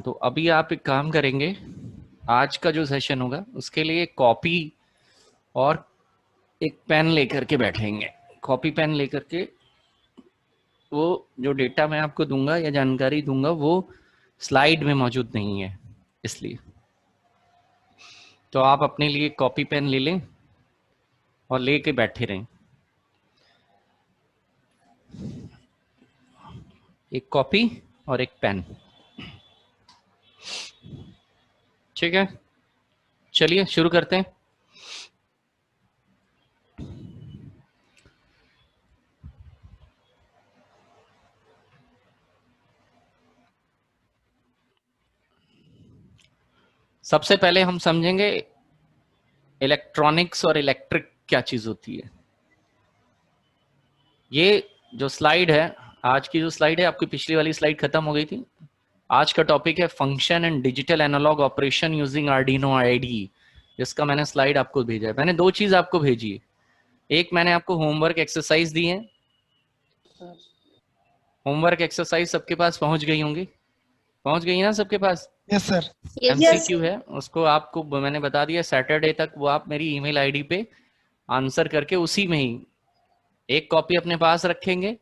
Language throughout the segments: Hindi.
तो अभी आप एक काम करेंगे, आज का जो सेशन होगा उसके लिए कॉपी और एक पेन लेकर के बैठेंगे। कॉपी पेन लेकर के वो जो डेटा मैं आपको दूंगा या जानकारी दूंगा वो स्लाइड में मौजूद नहीं है, इसलिए तो आप अपने लिए कॉपी पेन ले लें और लेके बैठे रहें। एक कॉपी और एक पेन, ठीक है? चलिए शुरू करते हैं। सबसे पहले हम समझेंगे इलेक्ट्रॉनिक्स और इलेक्ट्रिक क्या चीज होती है। ये जो स्लाइड है, आज की जो स्लाइड है, आपकी पिछली वाली स्लाइड खत्म हो गई थी। आज का टॉपिक है function and digital analog operation using Arduino ID, जिसका मैंने स्लाइड आपको भेजा है। मैंने दो चीज आपको भेजी है, एक मैंने आपको होमवर्क एक्सरसाइज दी है। होमवर्क एक्सरसाइज सबके पास पहुंच गई होंगी, पहुंच गई ना सबके पास? Yes sir. एमसीक्यू है, उसको आपको मैंने बता दिया सैटरडे तक, वो आप मेरी ईमेल आईडी पे आंसर करके उसी में ही एक कॉपी अपने पास रखेंगे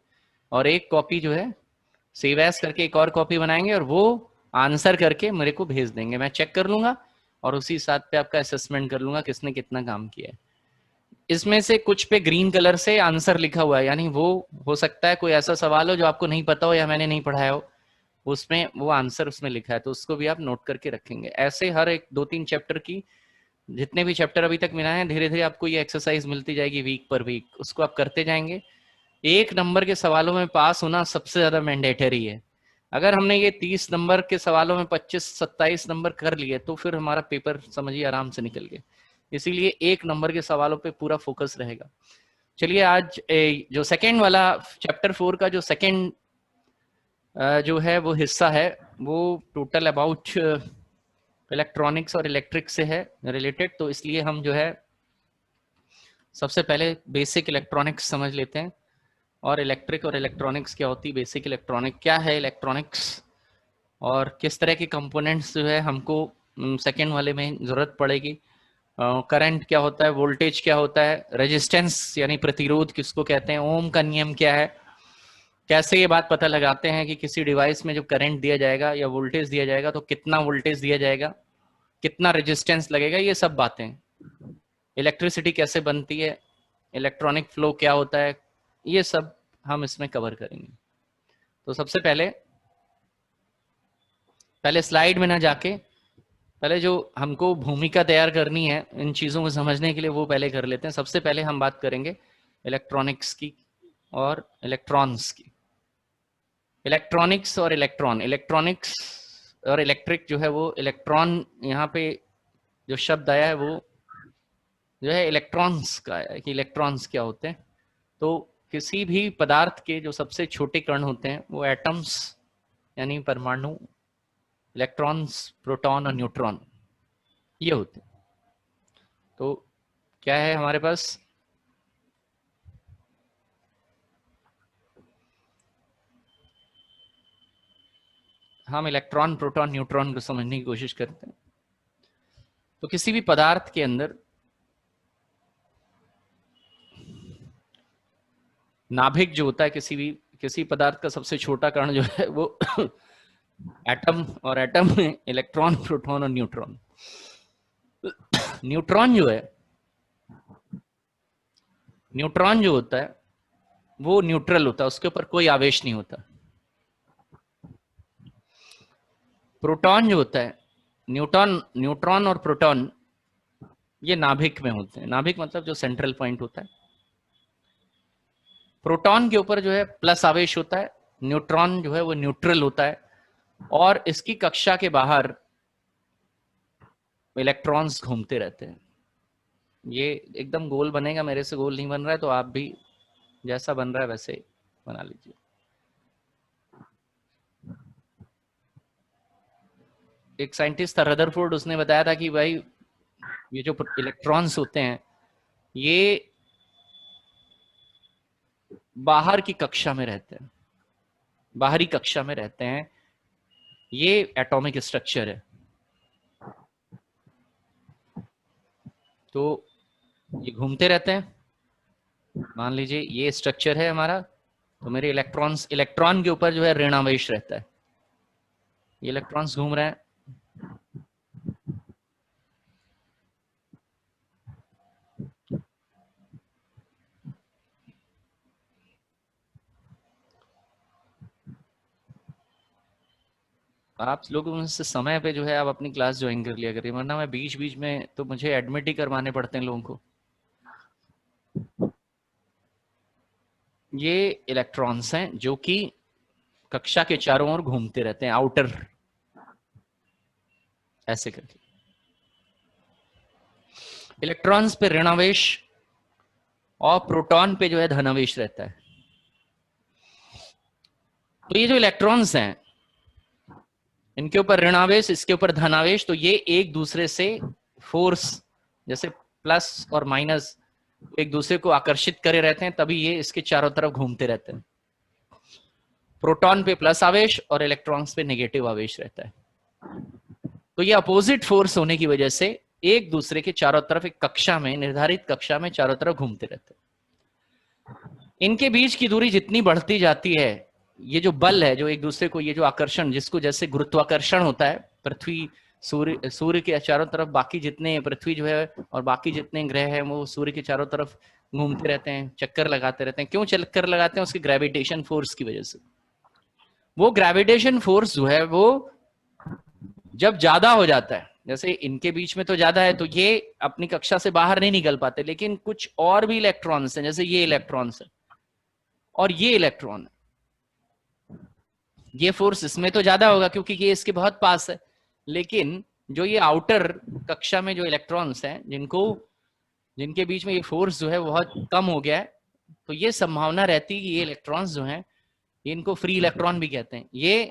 और एक कॉपी जो है सेव एज करके एक और कॉपी बनाएंगे और वो आंसर करके मेरे को भेज देंगे। मैं चेक कर लूंगा और उसी साथ पे आपका असेसमेंट कर लूंगा किसने कितना काम किया है। इसमें से कुछ पे ग्रीन कलर से आंसर लिखा हुआ है, यानी वो हो सकता है कोई ऐसा सवाल हो जो आपको नहीं पता हो या मैंने नहीं पढ़ाया हो, उसमें वो आंसर उसमें लिखा है, तो उसको भी आप नोट करके रखेंगे। ऐसे हर एक 2-3 चैप्टर की, जितने भी चैप्टर अभी तक मिला है, धीरे धीरे आपको ये एक्सरसाइज मिलती जाएगी वीक पर वीक, उसको आप करते जाएंगे। एक नंबर के सवालों में पास होना सबसे ज्यादा मैंडेटरी है। अगर हमने ये 30 नंबर के सवालों में 25-27 नंबर कर लिए तो फिर हमारा पेपर समझिए आराम से निकल गया। इसीलिए एक नंबर के सवालों पे पूरा फोकस रहेगा। चलिए आज जो सेकंड वाला चैप्टर 4 का जो सेकंड जो है वो हिस्सा है, वो टोटल अबाउट इलेक्ट्रॉनिक्स और इलेक्ट्रिक से है रिलेटेड। तो इसलिए हम जो है सबसे पहले बेसिक इलेक्ट्रॉनिक्स समझ लेते हैं और इलेक्ट्रिक और इलेक्ट्रॉनिक्स क्या होती है। बेसिक इलेक्ट्रॉनिक क्या है, इलेक्ट्रॉनिक्स और किस तरह के कंपोनेंट्स जो है हमको सेकेंड वाले में जरूरत पड़ेगी। करंट क्या होता है, वोल्टेज क्या होता है, रेजिस्टेंस यानी प्रतिरोध किसको कहते हैं, ओम का नियम क्या है, कैसे ये बात पता लगाते हैं कि किसी डिवाइस में जब करंट दिया जाएगा या वोल्टेज दिया जाएगा तो कितना वोल्टेज दिया जाएगा, कितना रेजिस्टेंस लगेगा, ये सब बातें। इलेक्ट्रिसिटी कैसे बनती है, इलेक्ट्रॉनिक फ्लो क्या होता है, ये सब हम इसमें कवर करेंगे। तो सबसे पहले पहले स्लाइड में ना जाके पहले जो हमको भूमिका तैयार करनी है इन चीज़ों को समझने के लिए वो पहले कर लेते हैं। सबसे पहले हम बात करेंगे इलेक्ट्रॉनिक्स की और इलेक्ट्रॉन्स की। इलेक्ट्रॉनिक्स और इलेक्ट्रॉन, इलेक्ट्रॉनिक्स और इलेक्ट्रिक जो है वो इलेक्ट्रॉन, यहाँ पे जो शब्द आया है वो जो है इलेक्ट्रॉन्स का है कि इलेक्ट्रॉन्स क्या होते हैं। तो किसी भी पदार्थ के जो सबसे छोटे कण होते हैं वो एटम्स यानी परमाणु, इलेक्ट्रॉन्स, प्रोटॉन और न्यूट्रॉन, ये होते हैं। तो क्या है हमारे पास, हम इलेक्ट्रॉन, प्रोटॉन, न्यूट्रॉन को समझने की कोशिश करते हैं। तो किसी भी पदार्थ के अंदर नाभिक जो होता है, किसी पदार्थ का सबसे छोटा कण जो है वो एटम, और एटम में इलेक्ट्रॉन, प्रोटॉन और न्यूट्रॉन। न्यूट्रॉन जो है, न्यूट्रॉन जो होता है वो न्यूट्रल होता है, उसके ऊपर कोई आवेश नहीं होता। प्रोटॉन जो होता है, न्यूट्रॉन और प्रोटॉन ये नाभिक में होते हैं। नाभिक मतलब जो सेंट्रल पॉइंट होता है। प्रोटॉन के ऊपर जो है प्लस आवेश होता है, न्यूट्रॉन जो है वो न्यूट्रल होता है, और इसकी कक्षा के बाहर इलेक्ट्रॉन्स घूमते रहते हैं। ये एकदम गोल बनेगा, मेरे से गोल नहीं बन रहा है, तो आप भी जैसा बन रहा है वैसे बना लीजिए। एक साइंटिस्ट था रदरफोर्ड, उसने बताया था कि भाई ये जो इलेक्ट्रॉन्स होते हैं ये बाहर की कक्षा में रहते हैं, बाहरी कक्षा में रहते हैं, ये एटॉमिक स्ट्रक्चर है। तो ये घूमते रहते हैं। मान लीजिए ये स्ट्रक्चर है हमारा, तो मेरे इलेक्ट्रॉन के ऊपर जो है ऋण आवेश रहता है। ये इलेक्ट्रॉन्स घूम रहे हैं। आप लोगों से समय पे जो है आप अपनी क्लास ज्वाइन कर लिया करिए, वरना मैं बीच बीच में तो मुझे एडमिट ही करवाने पड़ते हैं लोगों को। ये इलेक्ट्रॉन्स हैं जो कि कक्षा के चारों ओर घूमते रहते हैं, आउटर ऐसे करके। इलेक्ट्रॉन्स पे ऋणावेश और प्रोटॉन पे जो है धनावेश रहता है। तो ये जो इलेक्ट्रॉन्स हैं, इनके ऊपर ऋणावेश, इसके ऊपर धनावेश, तो ये एक दूसरे से फोर्स, जैसे प्लस और माइनस एक दूसरे को आकर्षित करे रहते हैं, तभी ये इसके चारों तरफ घूमते रहते हैं। प्रोटॉन पे प्लस आवेश और इलेक्ट्रॉन्स पे नेगेटिव आवेश रहता है। तो ये अपोजिट फोर्स होने की वजह से एक दूसरे के चारों तरफ एक कक्षा में, निर्धारित कक्षा में चारों तरफ घूमते रहते हैं। इनके बीच की दूरी जितनी बढ़ती जाती है, ये जो बल है जो एक दूसरे को, ये जो आकर्षण, जिसको जैसे गुरुत्वाकर्षण होता है, पृथ्वी सूर्य के चारों तरफ, बाकी जितने पृथ्वी जो है और बाकी जितने ग्रह हैं वो सूर्य के चारों तरफ घूमते रहते हैं, चक्कर लगाते रहते हैं। क्यों चक्कर लगाते हैं? उसकी ग्रेविटेशन फोर्स की वजह से। वो ग्रेविटेशन फोर्स जो है वो जब ज्यादा हो जाता है, जैसे इनके बीच में तो ज्यादा है, तो ये अपनी कक्षा से बाहर नहीं निकल पाते, लेकिन कुछ और भी इलेक्ट्रॉन्स हैं, जैसे ये इलेक्ट्रॉन्स है और ये इलेक्ट्रॉन है, ये फोर्स इसमें तो ज्यादा होगा क्योंकि ये इसके बहुत पास है। लेकिन जो ये आउटर कक्षा में जो इलेक्ट्रॉन्स हैं, जिनके बीच में ये फोर्स जो है बहुत कम हो गया है, तो ये संभावना रहती है कि ये इलेक्ट्रॉन्स जो हैं, इनको फ्री इलेक्ट्रॉन भी कहते हैं, ये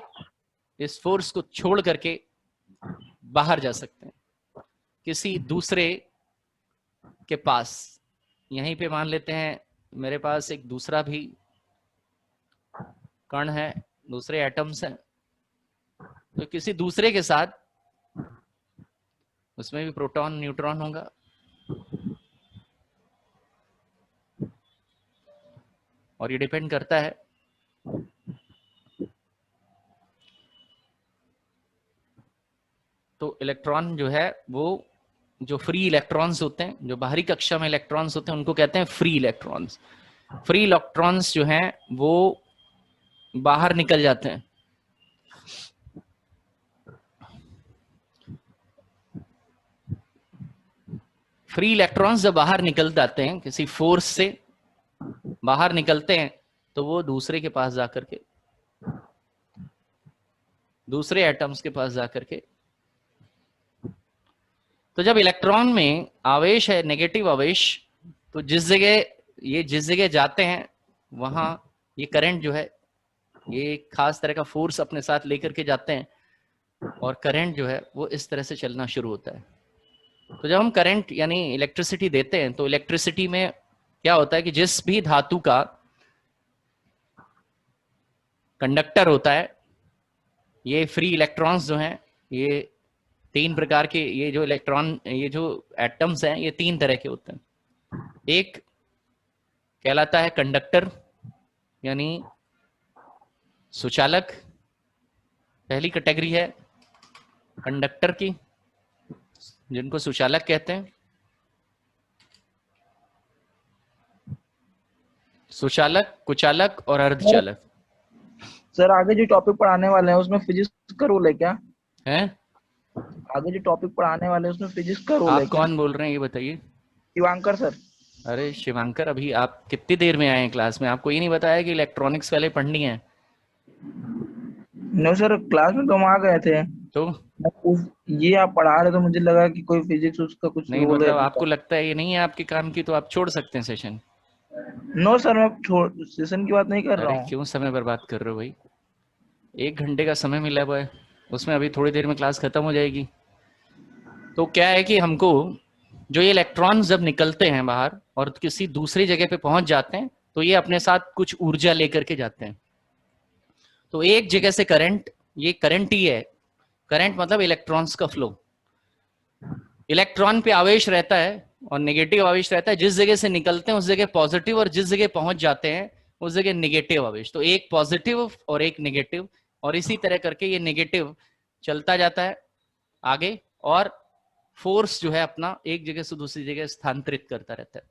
इस फोर्स को छोड़ करके बाहर जा सकते हैं किसी दूसरे के पास। यहीं पे मान लेते हैं मेरे पास एक दूसरा भी कण है, दूसरे एटम्स हैं, तो किसी दूसरे के साथ, उसमें भी प्रोटॉन न्यूट्रॉन होगा, और ये डिपेंड करता है तो इलेक्ट्रॉन जो है वो, जो फ्री इलेक्ट्रॉन्स होते हैं, जो बाहरी कक्षा में इलेक्ट्रॉन्स होते हैं, उनको कहते हैं फ्री इलेक्ट्रॉन्स। फ्री इलेक्ट्रॉन्स जो हैं वो बाहर निकल जाते हैं। फ्री इलेक्ट्रॉन्स जब बाहर निकल जाते हैं, किसी फोर्स से बाहर निकलते हैं, तो वो दूसरे के पास जाकर के, दूसरे एटम्स के पास जाकर के, तो जब इलेक्ट्रॉन में आवेश है, नेगेटिव आवेश, तो जिस जगह जाते हैं वहां ये करंट जो है, ये खास तरह का फोर्स अपने साथ लेकर के जाते हैं, और करंट जो है वो इस तरह से चलना शुरू होता है। तो जब हम करंट यानी इलेक्ट्रिसिटी देते हैं, तो इलेक्ट्रिसिटी में क्या होता है कि जिस भी धातु का कंडक्टर होता है, ये फ्री इलेक्ट्रॉन्स जो हैं, ये तीन प्रकार के, ये जो इलेक्ट्रॉन, ये जो एटम्स हैं, ये तीन तरह के होते हैं। एक कहलाता है कंडक्टर यानी सुचालक, पहली कैटेगरी है कंडक्टर की, जिनको सुचालक कहते हैं। सुचालक, कुचालक और अर्धचालक। सर आगे जो टॉपिक पढ़ाने वाले हैं उसमें फिजिक्स का रूल है क्या? है आगे जो टॉपिक पढ़ाने वाले हैं उसमें फिजिक्स का रूल है आप क्या? कौन बोल रहे हैं ये बताइए? शिवांकर सर। अरे शिवांकर, अभी आप कितनी देर में आए हैं क्लास में? आपको ये नहीं बताया कि इलेक्ट्रॉनिक्स पहले पढ़नी है? नो सर, क्लास में तो हम आ गए थे, तो ये आप पढ़ा रहे तो मुझे लगा कि कोई फिजिक्स उसका कुछ नहीं, रूल है। मतलब आपको लगता है ये नहीं है आपके काम की, तो आप छोड़ सकते हैं सेशन। नो सर, मैं सेशन की बात नहीं कर रहा अरे हूँ। क्यों समय बर्बाद कर रहे हो भाई? 1 घंटे का समय मिला हुआ है, उसमें अभी थोड़ी देर में क्लास खत्म हो जाएगी। तो क्या है कि हमको जो ये इलेक्ट्रॉन जब निकलते हैं बाहर और किसी दूसरी जगह पे पहुंच जाते हैं, तो ये अपने साथ कुछ ऊर्जा लेकर के जाते हैं। तो एक जगह से करंट ये करंट ही है। करंट मतलब इलेक्ट्रॉन्स का फ्लो। इलेक्ट्रॉन पे आवेश रहता है और नेगेटिव आवेश रहता है। जिस जगह से निकलते हैं उस जगह पॉजिटिव, और जिस जगह पहुंच जाते हैं उस जगह नेगेटिव आवेश। तो एक पॉजिटिव और एक नेगेटिव, और इसी तरह करके ये नेगेटिव चलता जाता है आगे, और फोर्स जो है अपना एक जगह से दूसरी जगह स्थानांतरित करता रहता है।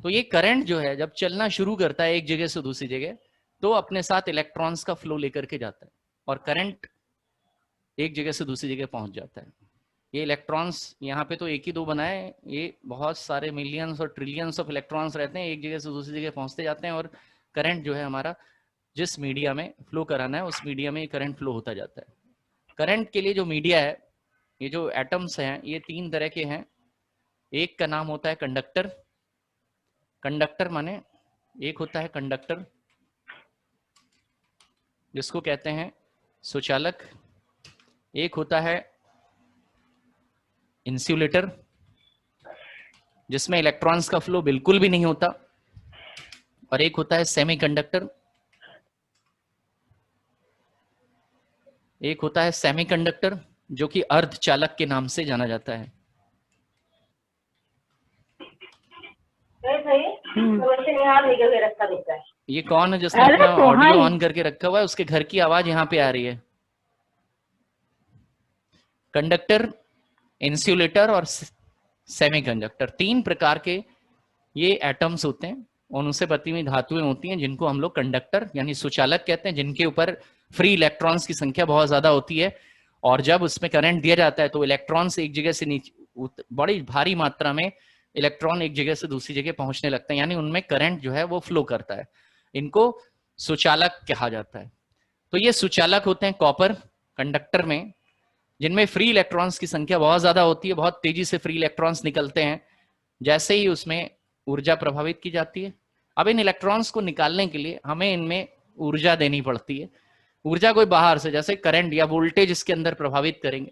तो ये करंट जो है जब चलना शुरू करता है एक जगह से दूसरी जगह, तो अपने साथ इलेक्ट्रॉन्स का फ्लो लेकर के जाता है और करंट एक जगह से दूसरी जगह पहुंच जाता है। ये इलेक्ट्रॉन्स यहाँ पे तो एक ही दो बनाए, ये बहुत सारे मिलियंस और ट्रिलियंस ऑफ इलेक्ट्रॉन्स रहते हैं, एक जगह से दूसरी जगह पहुंचते जाते हैं, और करंट जो है हमारा जिस मीडिया में फ्लो कराना है उस मीडिया में करंट फ्लो होता जाता है। करंट के लिए जो मीडिया है, ये जो एटम्स हैं ये तीन तरह के हैं। एक का नाम होता है कंडक्टर। कंडक्टर माने एक होता है कंडक्टर जिसको कहते हैं सुचालक, एक होता है इंसुलेटर जिसमें इलेक्ट्रॉन्स का फ्लो बिल्कुल भी नहीं होता, और एक होता है सेमीकंडक्टर। एक होता है सेमीकंडक्टर जो कि अर्धचालक के नाम से जाना जाता है। ये कौन है जिसने अपना ऑडियो ऑन करके रखा हुआ है? उसके घर की आवाज यहाँ पे आ रही है। कंडक्टर, इंसुलेटर और सेमीकंडक्टर, तीन प्रकार के ये एटम्स होते हैं, उनसे बनी हुई धातुएं होती हैं जिनको हम लोग कंडक्टर यानी सुचालक कहते हैं, जिनके ऊपर फ्री इलेक्ट्रॉन्स की संख्या बहुत ज्यादा होती है, और जब उसमें करंट दिया जाता है तो इलेक्ट्रॉन्स एक जगह से नीचे बड़ी भारी मात्रा में इलेक्ट्रॉन एक जगह से दूसरी जगह पहुंचने लगते हैं, यानी उनमें करंट जो है वो फ्लो करता है। इनको सुचालक कहा जाता है। तो ये सुचालक होते हैं कॉपर कंडक्टर में, जिनमें फ्री इलेक्ट्रॉन्स की संख्या बहुत ज्यादा होती है, बहुत तेजी से फ्री इलेक्ट्रॉन्स निकलते हैं जैसे ही उसमें ऊर्जा प्रभावित की जाती है। अब इन इलेक्ट्रॉन्स को निकालने के लिए हमें इनमें ऊर्जा देनी पड़ती है। ऊर्जा कोई बाहर से, जैसे करंट या वोल्टेज इसके अंदर प्रभावित करेंगे,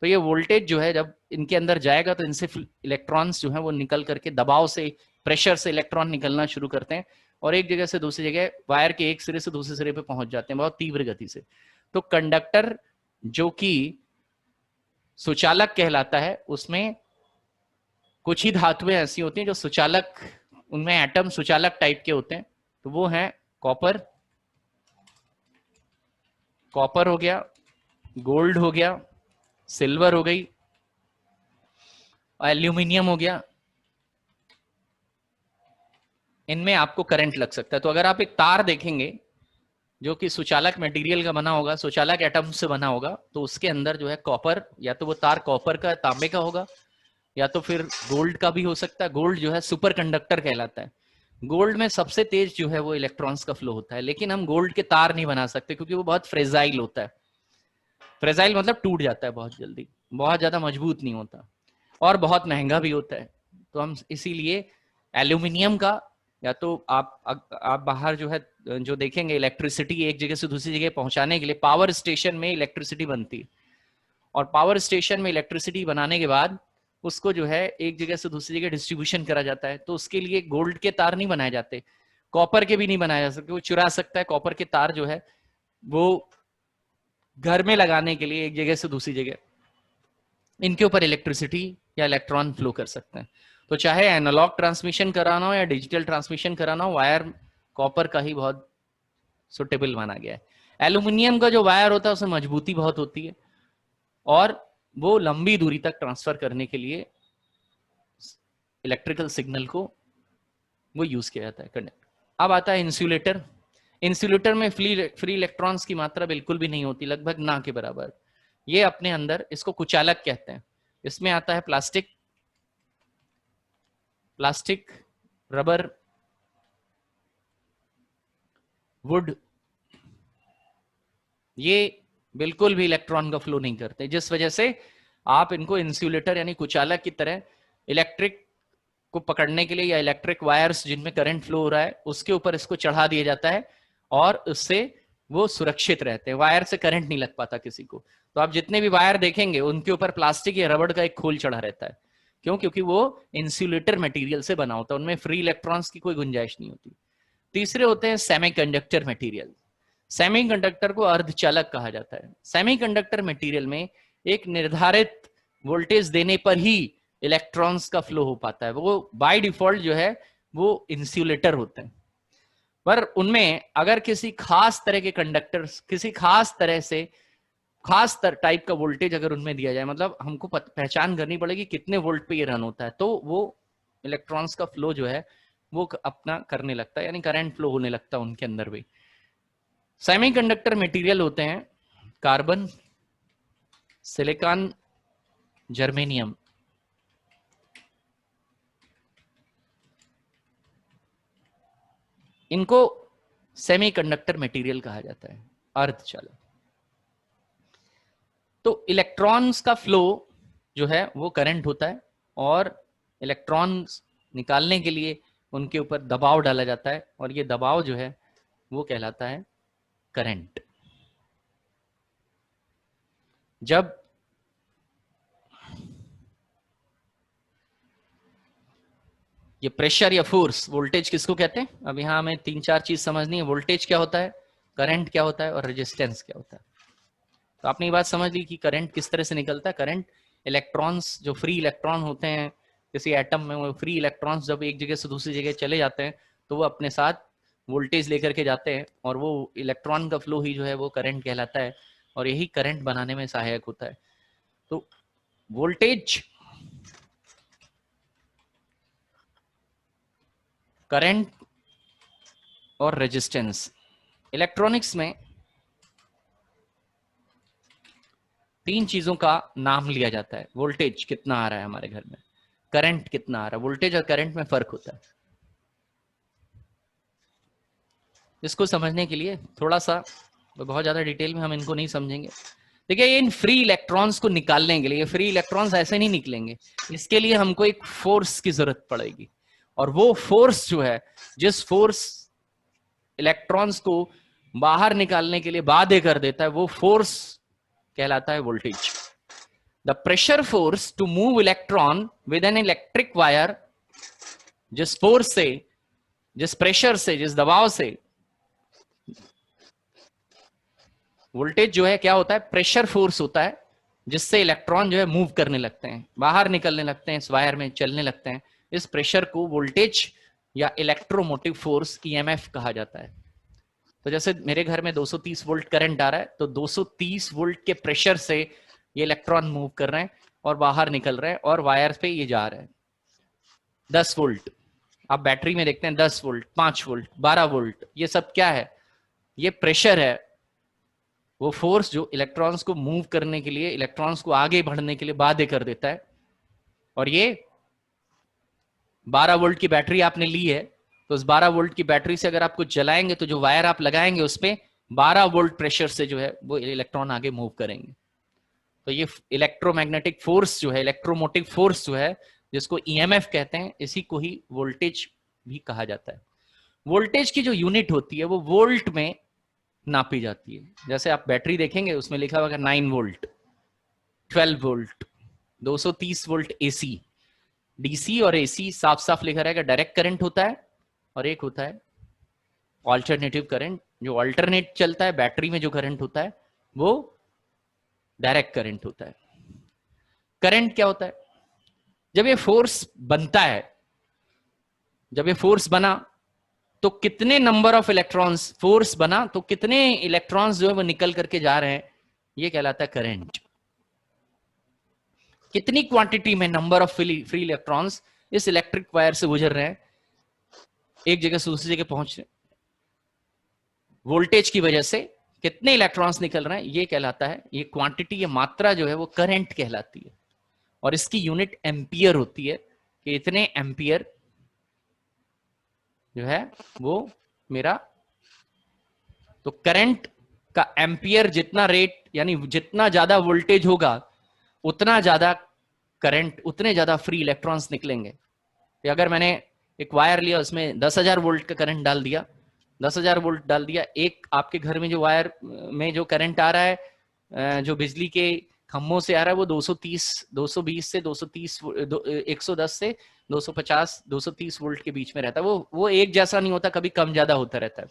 तो ये वोल्टेज जो है जब इनके अंदर जाएगा तो इनसे इलेक्ट्रॉन्स जो है वो निकल करके दबाव से, प्रेशर से इलेक्ट्रॉन निकलना शुरू करते हैं और एक जगह से दूसरी जगह वायर के एक सिरे से दूसरे सिरे पे पहुंच जाते हैं बहुत तीव्र गति से। तो कंडक्टर जो कि सुचालक कहलाता है, उसमें कुछ ही धातुएं ऐसी होती हैं जो सुचालक, उनमें एटम सुचालक टाइप के होते हैं। तो वो हैं कॉपर, कॉपर हो गया, गोल्ड हो गया, सिल्वर हो गई, एल्यूमिनियम हो गया। इनमें आपको करंट लग सकता है। तो अगर आप एक तार देखेंगे जो कि सुचालक मटेरियल का बना होगा, सुचालक एटम से बना होगा, तो उसके अंदर जो है कॉपर, या तो वो तार कॉपर का, तांबे का होगा, या तो फिर गोल्ड का भी हो सकता है। गोल्ड जो है सुपर कंडक्टर कहलाता है। गोल्ड में सबसे तेज जो है वो इलेक्ट्रॉन्स का फ्लो होता है, लेकिन हम गोल्ड के तार नहीं बना सकते क्योंकि वो बहुत फ्रेजाइल होता है। फ्रेजाइल मतलब टूट जाता है बहुत जल्दी, बहुत ज्यादा मजबूत नहीं होता, और बहुत महंगा भी होता है। तो हम इसीलिए एल्यूमिनियम का, या तो आप बाहर जो है जो देखेंगे इलेक्ट्रिसिटी एक जगह से दूसरी जगह पहुंचाने के लिए पावर स्टेशन में इलेक्ट्रिसिटी बनती है, और पावर स्टेशन में इलेक्ट्रिसिटी बनाने के बाद उसको जो है एक जगह से दूसरी जगह डिस्ट्रीब्यूशन करा जाता है। तो उसके लिए गोल्ड के तार नहीं बनाए जाते, कॉपर के भी नहीं बनाए जा सकते, वो चुरा सकता है कॉपर के तार जो है वो घर में लगाने के लिए एक जगह से दूसरी जगह इनके ऊपर इलेक्ट्रिसिटी या इलेक्ट्रॉन फ्लो कर सकते हैं। तो चाहे एनालॉग ट्रांसमिशन कराना हो या डिजिटल ट्रांसमिशन कराना हो, वायर कॉपर का ही बहुत सुटेबल माना गया है। एल्यूमिनियम का जो वायर होता है उसमें मजबूती बहुत होती है और वो लंबी दूरी तक ट्रांसफर करने के लिए इलेक्ट्रिकल सिग्नल को वो यूज किया जाता है, कनेक्ट। अब आता है इंसुलेटर। इंसुलेटर में फ्री इलेक्ट्रॉन्स की मात्रा बिल्कुल भी नहीं होती, लगभग ना के बराबर। ये अपने अंदर, इसको कुचालक कहते हैं। इसमें आता है प्लास्टिक, रबर, वुड। ये बिल्कुल भी इलेक्ट्रॉन का फ्लो नहीं करते, जिस वजह से आप इनको इंसुलेटर यानी कुचालक की तरह इलेक्ट्रिक को पकड़ने के लिए, या इलेक्ट्रिक वायर्स जिनमें करंट फ्लो हो रहा है उसके ऊपर इसको चढ़ा दिया जाता है और उससे वो सुरक्षित रहते हैं, वायर से करंट नहीं लग पाता किसी को। तो आप जितने भी वायर देखेंगे उनके ऊपर प्लास्टिक या रबड़ का एक खोल चढ़ा रहता है। क्यों? क्योंकि वो इंसुलेटर मटेरियल से बना होता है, उनमें फ्री इलेक्ट्रॉन्स की कोई गुंजाइश नहीं होती। तीसरे होते हैं सेमीकंडक्टर मटेरियल। सेमीकंडक्टर को अर्धचालक कहा जाता है। सेमीकंडक्टर मटेरियल में एक निर्धारित वोल्टेज देने पर ही इलेक्ट्रॉन्स का फ्लो हो पाता है। वो बाय डिफॉल्ट जो है वो इंसुलेटर होते हैं, पर उनमें अगर किसी खास तरह के कंडक्टर, किसी खास तरह से खास टाइप का वोल्टेज अगर उनमें दिया जाए, मतलब हमको पहचान करनी पड़ेगी कितने वोल्ट पे ये रन होता है, तो वो इलेक्ट्रॉन्स का फ्लो जो है वो अपना करने लगता है, यानी करंट फ्लो होने लगता है उनके अंदर भी। सेमीकंडक्टर मटेरियल होते हैं कार्बन, सिलिकॉन, जर्मेनियम। इनको सेमीकंडक्टर मटेरियल कहा जाता है, अर्धचालक। तो इलेक्ट्रॉन्स का फ्लो जो है वो करंट होता है, और इलेक्ट्रॉन्स निकालने के लिए उनके ऊपर दबाव डाला जाता है, और ये दबाव जो है वो कहलाता है करंट। जब ये प्रेशर या फोर्स, वोल्टेज किसको कहते हैं, अब यहां हमें 3-4 चीज समझनी है। वोल्टेज क्या होता है, करंट क्या होता है, और रेजिस्टेंस क्या होता है। तो आपने ये बात समझ ली कि करंट किस तरह से निकलता है। करंट इलेक्ट्रॉन्स, जो फ्री इलेक्ट्रॉन होते हैं किसी एटम में, वो फ्री इलेक्ट्रॉन्स जब एक जगह से दूसरी जगह चले जाते हैं तो वो अपने साथ वोल्टेज लेकर के जाते हैं, और वो इलेक्ट्रॉन का फ्लो ही जो है वो करंट कहलाता है, और यही करंट बनाने में सहायक होता है। तो वोल्टेज, करंट और रेजिस्टेंस, इलेक्ट्रॉनिक्स में 3 चीजों का नाम लिया जाता है। वोल्टेज कितना आ रहा है हमारे घर में, करंट कितना आ रहा है। वोल्टेज और करंट में फर्क होता है। इसको समझने के लिए थोड़ा सा, बहुत ज्यादा डिटेल में हम इनको नहीं समझेंगे। देखिए, इन फ्री इलेक्ट्रॉन्स को निकालने के लिए, फ्री इलेक्ट्रॉन्स ऐसे नहीं निकलेंगे, इसके लिए हमको एक फोर्स की जरूरत पड़ेगी, और वो फोर्स जो है, जिस फोर्स इलेक्ट्रॉन्स को बाहर निकालने के लिए बाध्य कर देता है, वो फोर्स कहलाता है voltage. The pressure force to move electron with an electric wire, जिस फोर्स से, जिस प्रेशर से, जिस दबाव से, वोल्टेज जो है क्या होता है, प्रेशर फोर्स होता है, जिससे इलेक्ट्रॉन जो है मूव करने लगते हैं, बाहर निकलने लगते हैं, इस वायर में चलने लगते हैं। इस प्रेशर को वोल्टेज या इलेक्ट्रोमोटिव फोर्स, ईएमएफ कहा जाता है। तो जैसे मेरे घर में 230 वोल्ट करंट आ रहा है, तो 230 वोल्ट के प्रेशर से ये इलेक्ट्रॉन मूव कर रहे हैं और बाहर निकल रहे हैं, और वायर पे ये जा रहे हैं। 10 वोल्ट, आप बैटरी में देखते हैं 10 वोल्ट, 5 वोल्ट, 12 वोल्ट, ये सब क्या है, ये प्रेशर है, वो फोर्स जो इलेक्ट्रॉन्स को मूव करने के लिए, इलेक्ट्रॉन्स को आगे बढ़ने के लिए बाध्य कर देता है। और ये 12 वोल्ट की बैटरी आपने ली है, तो उस 12 वोल्ट की बैटरी से अगर आप कुछ जलाएंगे, तो जो वायर आप लगाएंगे उसपे 12 वोल्ट प्रेशर से जो है वो इलेक्ट्रॉन आगे मूव करेंगे। तो ये इलेक्ट्रोमैग्नेटिक फोर्स जो है, इलेक्ट्रोमोटिव फोर्स जो है, जिसको ईएमएफ कहते हैं, इसी को ही वोल्टेज भी कहा जाता है। वोल्टेज की जो यूनिट होती है वो वोल्ट में नापी जाती है। जैसे आप बैटरी देखेंगे, उसमें लिखा होगा 9 volt, 12 volt, 230 volt AC. DC और एसी साफ साफ लिखा रहेगा, डायरेक्ट करंट होता है, और एक होता है ऑल्टरनेटिव करंट। जो अल्टरनेट चलता है, बैटरी में जो करंट होता है वो डायरेक्ट करंट होता है। करंट क्या होता है, जब ये फोर्स बनता है, जब ये फोर्स बना तो कितने नंबर ऑफ इलेक्ट्रॉन्स, फोर्स बना तो कितने इलेक्ट्रॉन्स जो है वो निकल करके जा रहे हैं, ये कहलाता है करंट। कितनी क्वांटिटी में, नंबर ऑफ फ्री इलेक्ट्रॉन्स इस इलेक्ट्रिक वायर से गुजर रहे हैं, एक जगह से दूसरी जगह पहुंच रहे, वोल्टेज की वजह से कितने इलेक्ट्रॉन्स निकल रहे हैं, ये कहलाता है, ये क्वांटिटी, ये मात्रा जो है वो करंट कहलाती है। और इसकी यूनिट एम्पियर होती है, कि इतने एम्पियर जो है वो मेरा, तो करंट का एम्पियर जितना रेट, यानी जितना ज्यादा वोल्टेज होगा उतना ज्यादा करंट, उतने ज्यादा फ्री इलेक्ट्रॉन्स निकलेंगे। तो अगर मैंने एक वायर लिया, उसमें 10,000 वोल्ट का करंट डाल दिया, 10,000 वोल्ट डाल दिया, एक आपके घर में जो वायर में जो करंट आ रहा है, जो बिजली के खंभों से आ रहा है, वो 220 से 230, 110 से 250, 230 वोल्ट के बीच में रहता है। वो एक जैसा नहीं होता, कभी कम ज्यादा होता रहता है।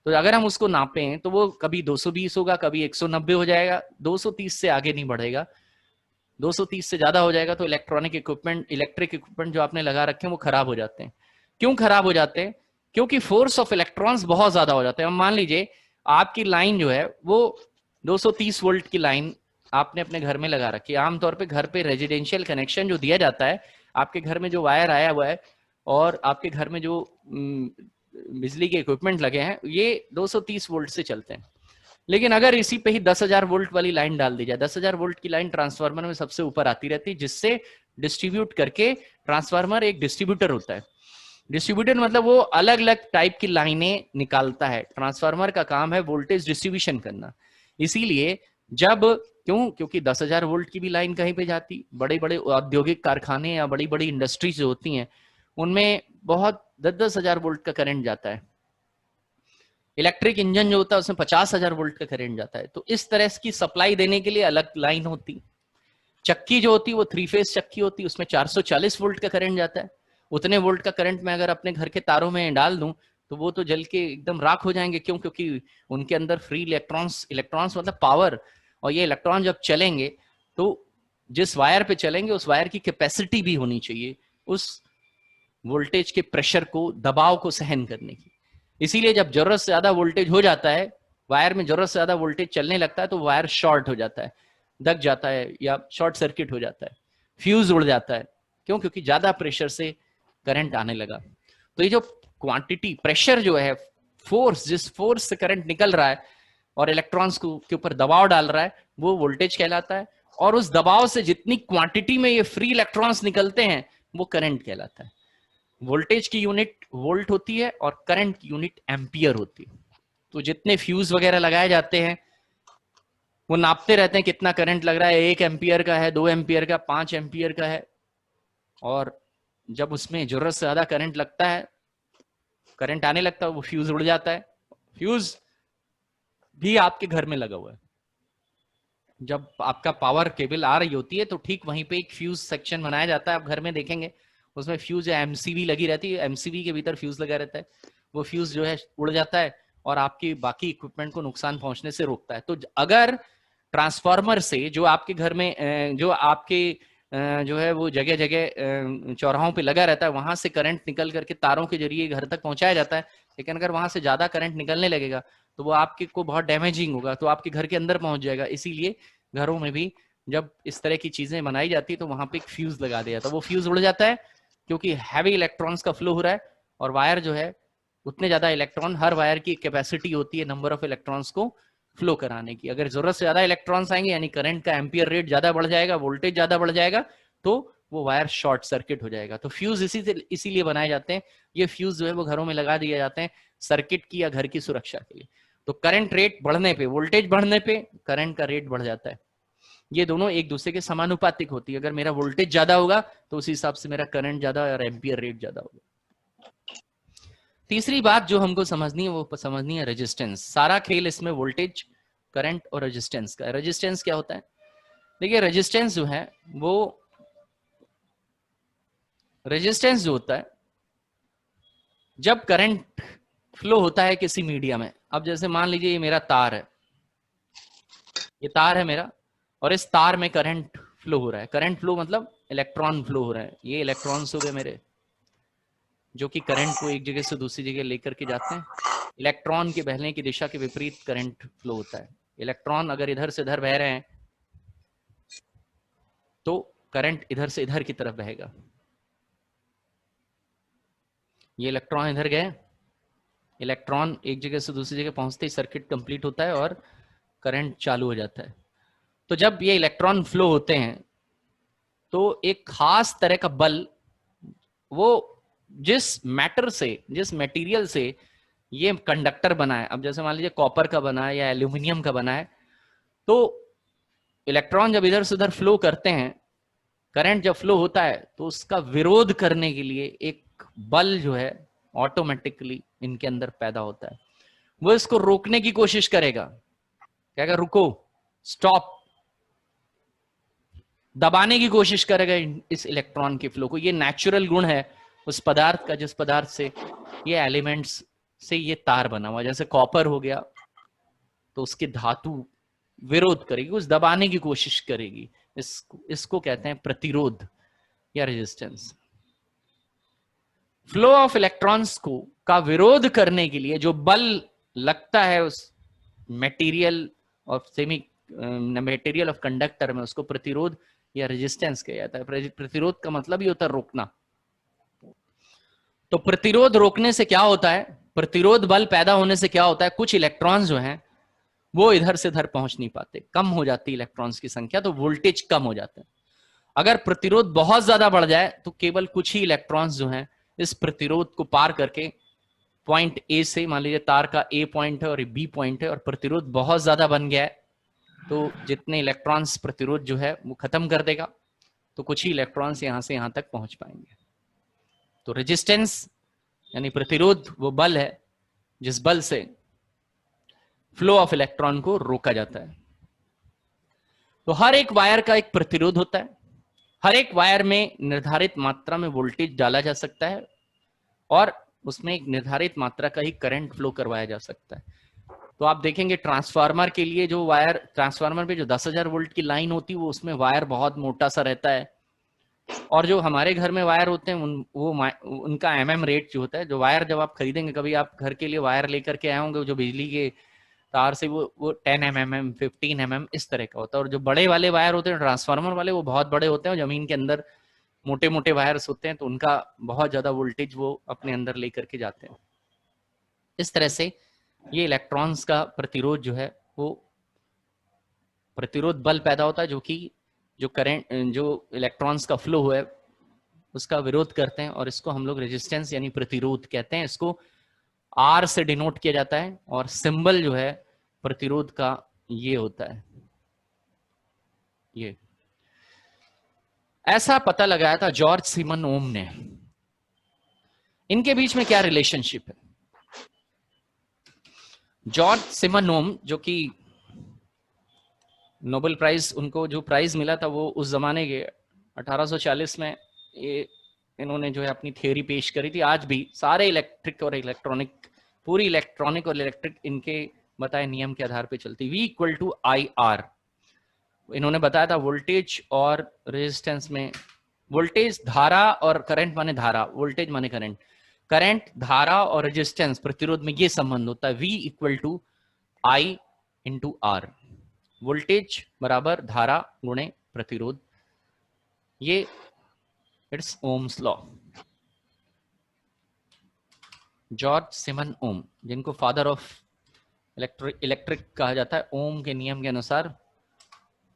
तो अगर हम उसको नापें तो वो कभी 220 होगा, कभी 190 हो जाएगा, 230 से आगे नहीं बढ़ेगा। 230 से ज्यादा हो जाएगा तो इलेक्ट्रिक इक्विपमेंट जो आपने लगा रखे हैं वो खराब हो जाते हैं। क्यों खराब हो जाते हैं? क्योंकि फोर्स ऑफ इलेक्ट्रॉन्स बहुत ज्यादा हो जाते हैं। अब मान लीजिए आपकी लाइन जो है वो 230 वोल्ट की लाइन आपने अपने घर में लगा रखी है। आमतौर पे घर पे रेजिडेंशियल कनेक्शन जो दिया जाता है, आपके घर में जो वायर आया हुआ है और आपके घर में जो बिजली के इक्विपमेंट लगे हैं, ये 230 वोल्ट से चलते हैं। लेकिन अगर इसी पे ही 10,000 वोल्ट वाली लाइन डाल दी जाए, 10,000 वोल्ट की लाइन ट्रांसफार्मर में सबसे ऊपर आती रहती है, जिससे डिस्ट्रीब्यूट करके ट्रांसफार्मर एक डिस्ट्रीब्यूटर होता है। डिस्ट्रीब्यूटर मतलब वो अलग अलग टाइप की लाइनें निकालता है। ट्रांसफार्मर का काम है वोल्टेज डिस्ट्रीब्यूशन करना। इसीलिए जब क्योंकि 10,000 वोल्ट की भी लाइन कहीं पे जाती, बड़े बड़े औद्योगिक कारखाने या बड़ी बड़ी इंडस्ट्रीज जो होती हैं उनमें बहुत 10,000 वोल्ट का करंट जाता है। इलेक्ट्रिक इंजन जो होता है उसमें 50,000 वोल्ट का करंट जाता है। तो इस तरह की सप्लाई देने के लिए अलग लाइन होती। चक्की जो होती है वो 3 फेज चक्की होती है, उसमें 440 वोल्ट का करंट जाता है। उतने वोल्ट का करंट मैं अगर अपने घर के तारों में डाल दूं तो वो तो जल के एकदम राख हो जाएंगे। क्योंकि उनके अंदर फ्री इलेक्ट्रॉन्स मतलब पावर, और ये इलेक्ट्रॉन जब चलेंगे तो जिस वायर पे चलेंगे उस वायर की कैपेसिटी भी होनी चाहिए उस वोल्टेज के प्रेशर को, दबाव को सहन करने की। इसीलिए जब जरूरत से ज्यादा वोल्टेज हो जाता है, वायर में जरूरत से ज्यादा वोल्टेज चलने लगता है तो वायर शॉर्ट हो जाता है, दब जाता है या शॉर्ट सर्किट हो जाता है, फ्यूज उड़ जाता है। क्यों? क्योंकि ज्यादा प्रेशर से करंट आने लगा। तो ये जो क्वांटिटी प्रेशर जो है, फोर्स, जिस फोर्स से करंट निकल रहा है और इलेक्ट्रॉन्स के ऊपर दबाव डाल रहा है, वो वोल्टेज कहलाता है। और उस दबाव से जितनी क्वांटिटी में ये फ्री इलेक्ट्रॉन्स निकलते हैं वो करंट कहलाता है। वोल्टेज की यूनिट वोल्ट होती है और करंट की यूनिट एम्पियर होती है। तो जितने फ्यूज वगैरह लगाए जाते हैं वो नापते रहते हैं कितना करंट लग रहा है, 1 एम्पियर का है, 2 एम्पियर का, 5 एम्पियर का है। और जब उसमें जरूरत से ज्यादा करंट लगता है, करंट आने लगता है, वो फ्यूज उड़ जाता है। फ्यूज भी आपके घर में लगा हुआ है। जब आपका पावर केबल आ रही होती है तो ठीक वहीं पे एक फ्यूज सेक्शन बनाया जाता है। आप घर में देखेंगे उसमें फ्यूज या एमसीबी लगी रहती है, एमसीबी के भीतर फ्यूज लगा रहता है। वो फ्यूज जो है उड़ जाता है और आपकी बाकी इक्विपमेंट को नुकसान पहुंचने से रोकता है। तो अगर ट्रांसफार्मर से जो आपके घर में जो आपके जो है वो जगह जगह चौराहों पे लगा रहता है, वहां से करंट निकल करके तारों के जरिए घर तक पहुंचाया जाता है। लेकिन अगर वहां से ज्यादा करंट निकलने लगेगा तो वो आपके को बहुत डैमेजिंग होगा, तो आपके घर के अंदर पहुंच जाएगा। इसीलिए घरों में भी जब इस तरह की चीजें बनाई जाती है तो वहां पे एक फ्यूज लगा दिया जाता है। वो फ्यूज उड़ जाता है क्योंकि हैवी इलेक्ट्रॉन्स का फ्लो हो रहा है और वायर जो है उतने ज्यादा इलेक्ट्रॉन, हर वायर की कैपेसिटी होती है नंबर ऑफ इलेक्ट्रॉन्स को फ्लो कराने की। अगर जरूरत से ज्यादा इलेक्ट्रॉन्स आएंगे यानी करंट का एम्पियर रेट ज्यादा बढ़ जाएगा, वोल्टेज ज्यादा बढ़ जाएगा, तो वो वायर शॉर्ट सर्किट हो जाएगा। तो फ्यूज इसीलिए बनाए जाते हैं। ये फ्यूज जो है वो घरों में लगा दिए जाते हैं सर्किट की या घर की सुरक्षा के लिए। तो करंट रेट बढ़ने पे, वोल्टेज बढ़ने पे करंट का रेट बढ़ जाता है। ये दोनों एक दूसरे के समानुपातिक होती है। अगर मेरा वोल्टेज ज्यादा होगा तो उसी हिसाब से मेरा करंट ज्यादा और एम्पियर रेट ज्यादा होगा। तीसरी बात जो हमको समझनी है वो समझनी है रेजिस्टेंस। सारा खेल इसमें वोल्टेज, करंट और रेजिस्टेंस का है। रेजिस्टेंस क्या होता है? देखिए रेजिस्टेंस जो है वो, रेजिस्टेंस जो होता है जब करंट फ्लो होता है किसी मीडिया में। अब जैसे मान लीजिए ये मेरा तार है, ये तार है मेरा, और इस तार में करंट फ्लो हो रहा है। करंट फ्लो मतलब इलेक्ट्रॉन फ्लो हो रहा है। ये इलेक्ट्रॉन्स हो गए मेरे, जो कि करंट को एक जगह से दूसरी जगह लेकर के जाते हैं। इलेक्ट्रॉन के बहने की दिशा के विपरीत करंट फ्लो होता है। इलेक्ट्रॉन अगर इधर से इधर बह रहे हैं तो करंट इधर से इधर की तरफ बहेगा। ये इलेक्ट्रॉन इधर गए, इलेक्ट्रॉन एक जगह से दूसरी जगह पहुंचते ही सर्किट कंप्लीट होता है और करंट चालू हो जाता है। तो जब ये इलेक्ट्रॉन फ्लो होते हैं तो एक खास तरह का बल, वो जिस मैटर से, जिस मटेरियल से ये कंडक्टर बना है, अब जैसे मान लीजिए कॉपर का बना है या एल्यूमिनियम का बना है, तो इलेक्ट्रॉन जब इधर से उधर फ्लो करते हैं, करंट जब फ्लो होता है तो उसका विरोध करने के लिए एक बल जो है ऑटोमेटिकली इनके अंदर पैदा होता है। वो इसको रोकने की कोशिश करेगा, कहेगा रुको, स्टॉप, दबाने की कोशिश करेगा इस इलेक्ट्रॉन के फ्लो को। ये नेचुरल गुण है उस पदार्थ का जिस पदार्थ से ये एलिमेंट्स से ये तार बना हुआ, जैसे कॉपर हो गया तो उसकी धातु विरोध करेगी, उस दबाने की कोशिश करेगी, इसको कहते हैं प्रतिरोध या रेजिस्टेंस। फ्लो ऑफ इलेक्ट्रॉन्स को का विरोध करने के लिए जो बल लगता है उस material of semi material of conductor में, उसको प्रतिरोध या रेजिस्टेंस कहा जाता है। प्रतिरोध का मतलब ही होता है रोकना। तो प्रतिरोध रोकने से क्या होता है, प्रतिरोध बल पैदा होने से क्या होता है, कुछ इलेक्ट्रॉन्स जो हैं वो इधर से इधर पहुंच नहीं पाते, कम हो जाती है इलेक्ट्रॉन्स की संख्या, तो वोल्टेज कम हो जाता है। अगर प्रतिरोध बहुत ज्यादा बढ़ जाए तो केवल कुछ ही इलेक्ट्रॉन्स जो हैं इस प्रतिरोध को पार करके पॉइंट ए से, मान लीजिए तार का ए पॉइंट है और बी पॉइंट है और प्रतिरोध बहुत ज्यादा बन गया है, तो जितने इलेक्ट्रॉन्स प्रतिरोध जो है वो खत्म कर देगा, तो कुछ ही इलेक्ट्रॉन्स यहां से यहां तक पहुंच पाएंगे। तो रेजिस्टेंस यानी प्रतिरोध वो बल है जिस बल से फ्लो ऑफ इलेक्ट्रॉन को रोका जाता है। तो हर एक वायर का एक प्रतिरोध होता है, हर एक वायर में निर्धारित मात्रा में वोल्टेज डाला जा सकता है और उसमें एक निर्धारित मात्रा का ही करंट फ्लो करवाया जा सकता है। तो आप देखेंगे ट्रांसफार्मर के लिए जो वायर, ट्रांसफार्मर पे जो 10,000 वोल्ट की लाइन होती है वो उसमें वायर बहुत मोटा सा रहता है, और जो हमारे घर में वायर होते हैं उनका mm रेट जो होता है, जो वायर जब आप खरीदेंगे, कभी आप घर के लिए वायर लेकर के आए होंगे जो बिजली के तार से, वो 10 mm 15 mm इस तरह का होता है। और जो बड़े वाले वायर होते हैं ट्रांसफार्मर वाले, वो बहुत बड़े होते हैं, जमीन के अंदर मोटे मोटे वायर्स होते हैं, तो उनका बहुत ज्यादा वोल्टेज वो अपने अंदर लेकर के जाते हैं। इस तरह से ये इलेक्ट्रॉन्स का प्रतिरोध जो है वो प्रतिरोध बल पैदा होता है, जो कि जो करंट, जो इलेक्ट्रॉन्स का फ्लो है उसका विरोध करते हैं, और इसको हम लोग रेजिस्टेंस यानी प्रतिरोध कहते हैं। इसको आर से डिनोट किया जाता है और सिंबल जो है प्रतिरोध का ये होता है। ये ऐसा पता लगाया था जॉर्ज सिमन ओम ने। इनके बीच में क्या रिलेशनशिप है? जॉर्ज सिमन ओम, जो कि नोबेल प्राइज, उनको जो प्राइज मिला था वो उस जमाने के 1840 में ये इन्होंने जो है अपनी थ्योरी पेश करी थी। आज भी सारे इलेक्ट्रिक और इलेक्ट्रॉनिक, पूरी इलेक्ट्रॉनिक और इलेक्ट्रिक इनके बताए नियम के आधार पे चलती। V equal to I R इन्होंने बताया था। वोल्टेज और रेजिस्टेंस में, वोल्टेज धारा और करंट माने धारा, वोल्टेज माने करंट, करंट धारा और रेजिस्टेंस प्रतिरोध में ये संबंध होता है, V equal to I into R. Voltage बराबर धारा गुणे प्रतिरोध, ये it's Ohm's law. George Simon Ohm, जिनको फादर ऑफ इलेक्ट्रिक कहा जाता है, ओम के नियम के अनुसार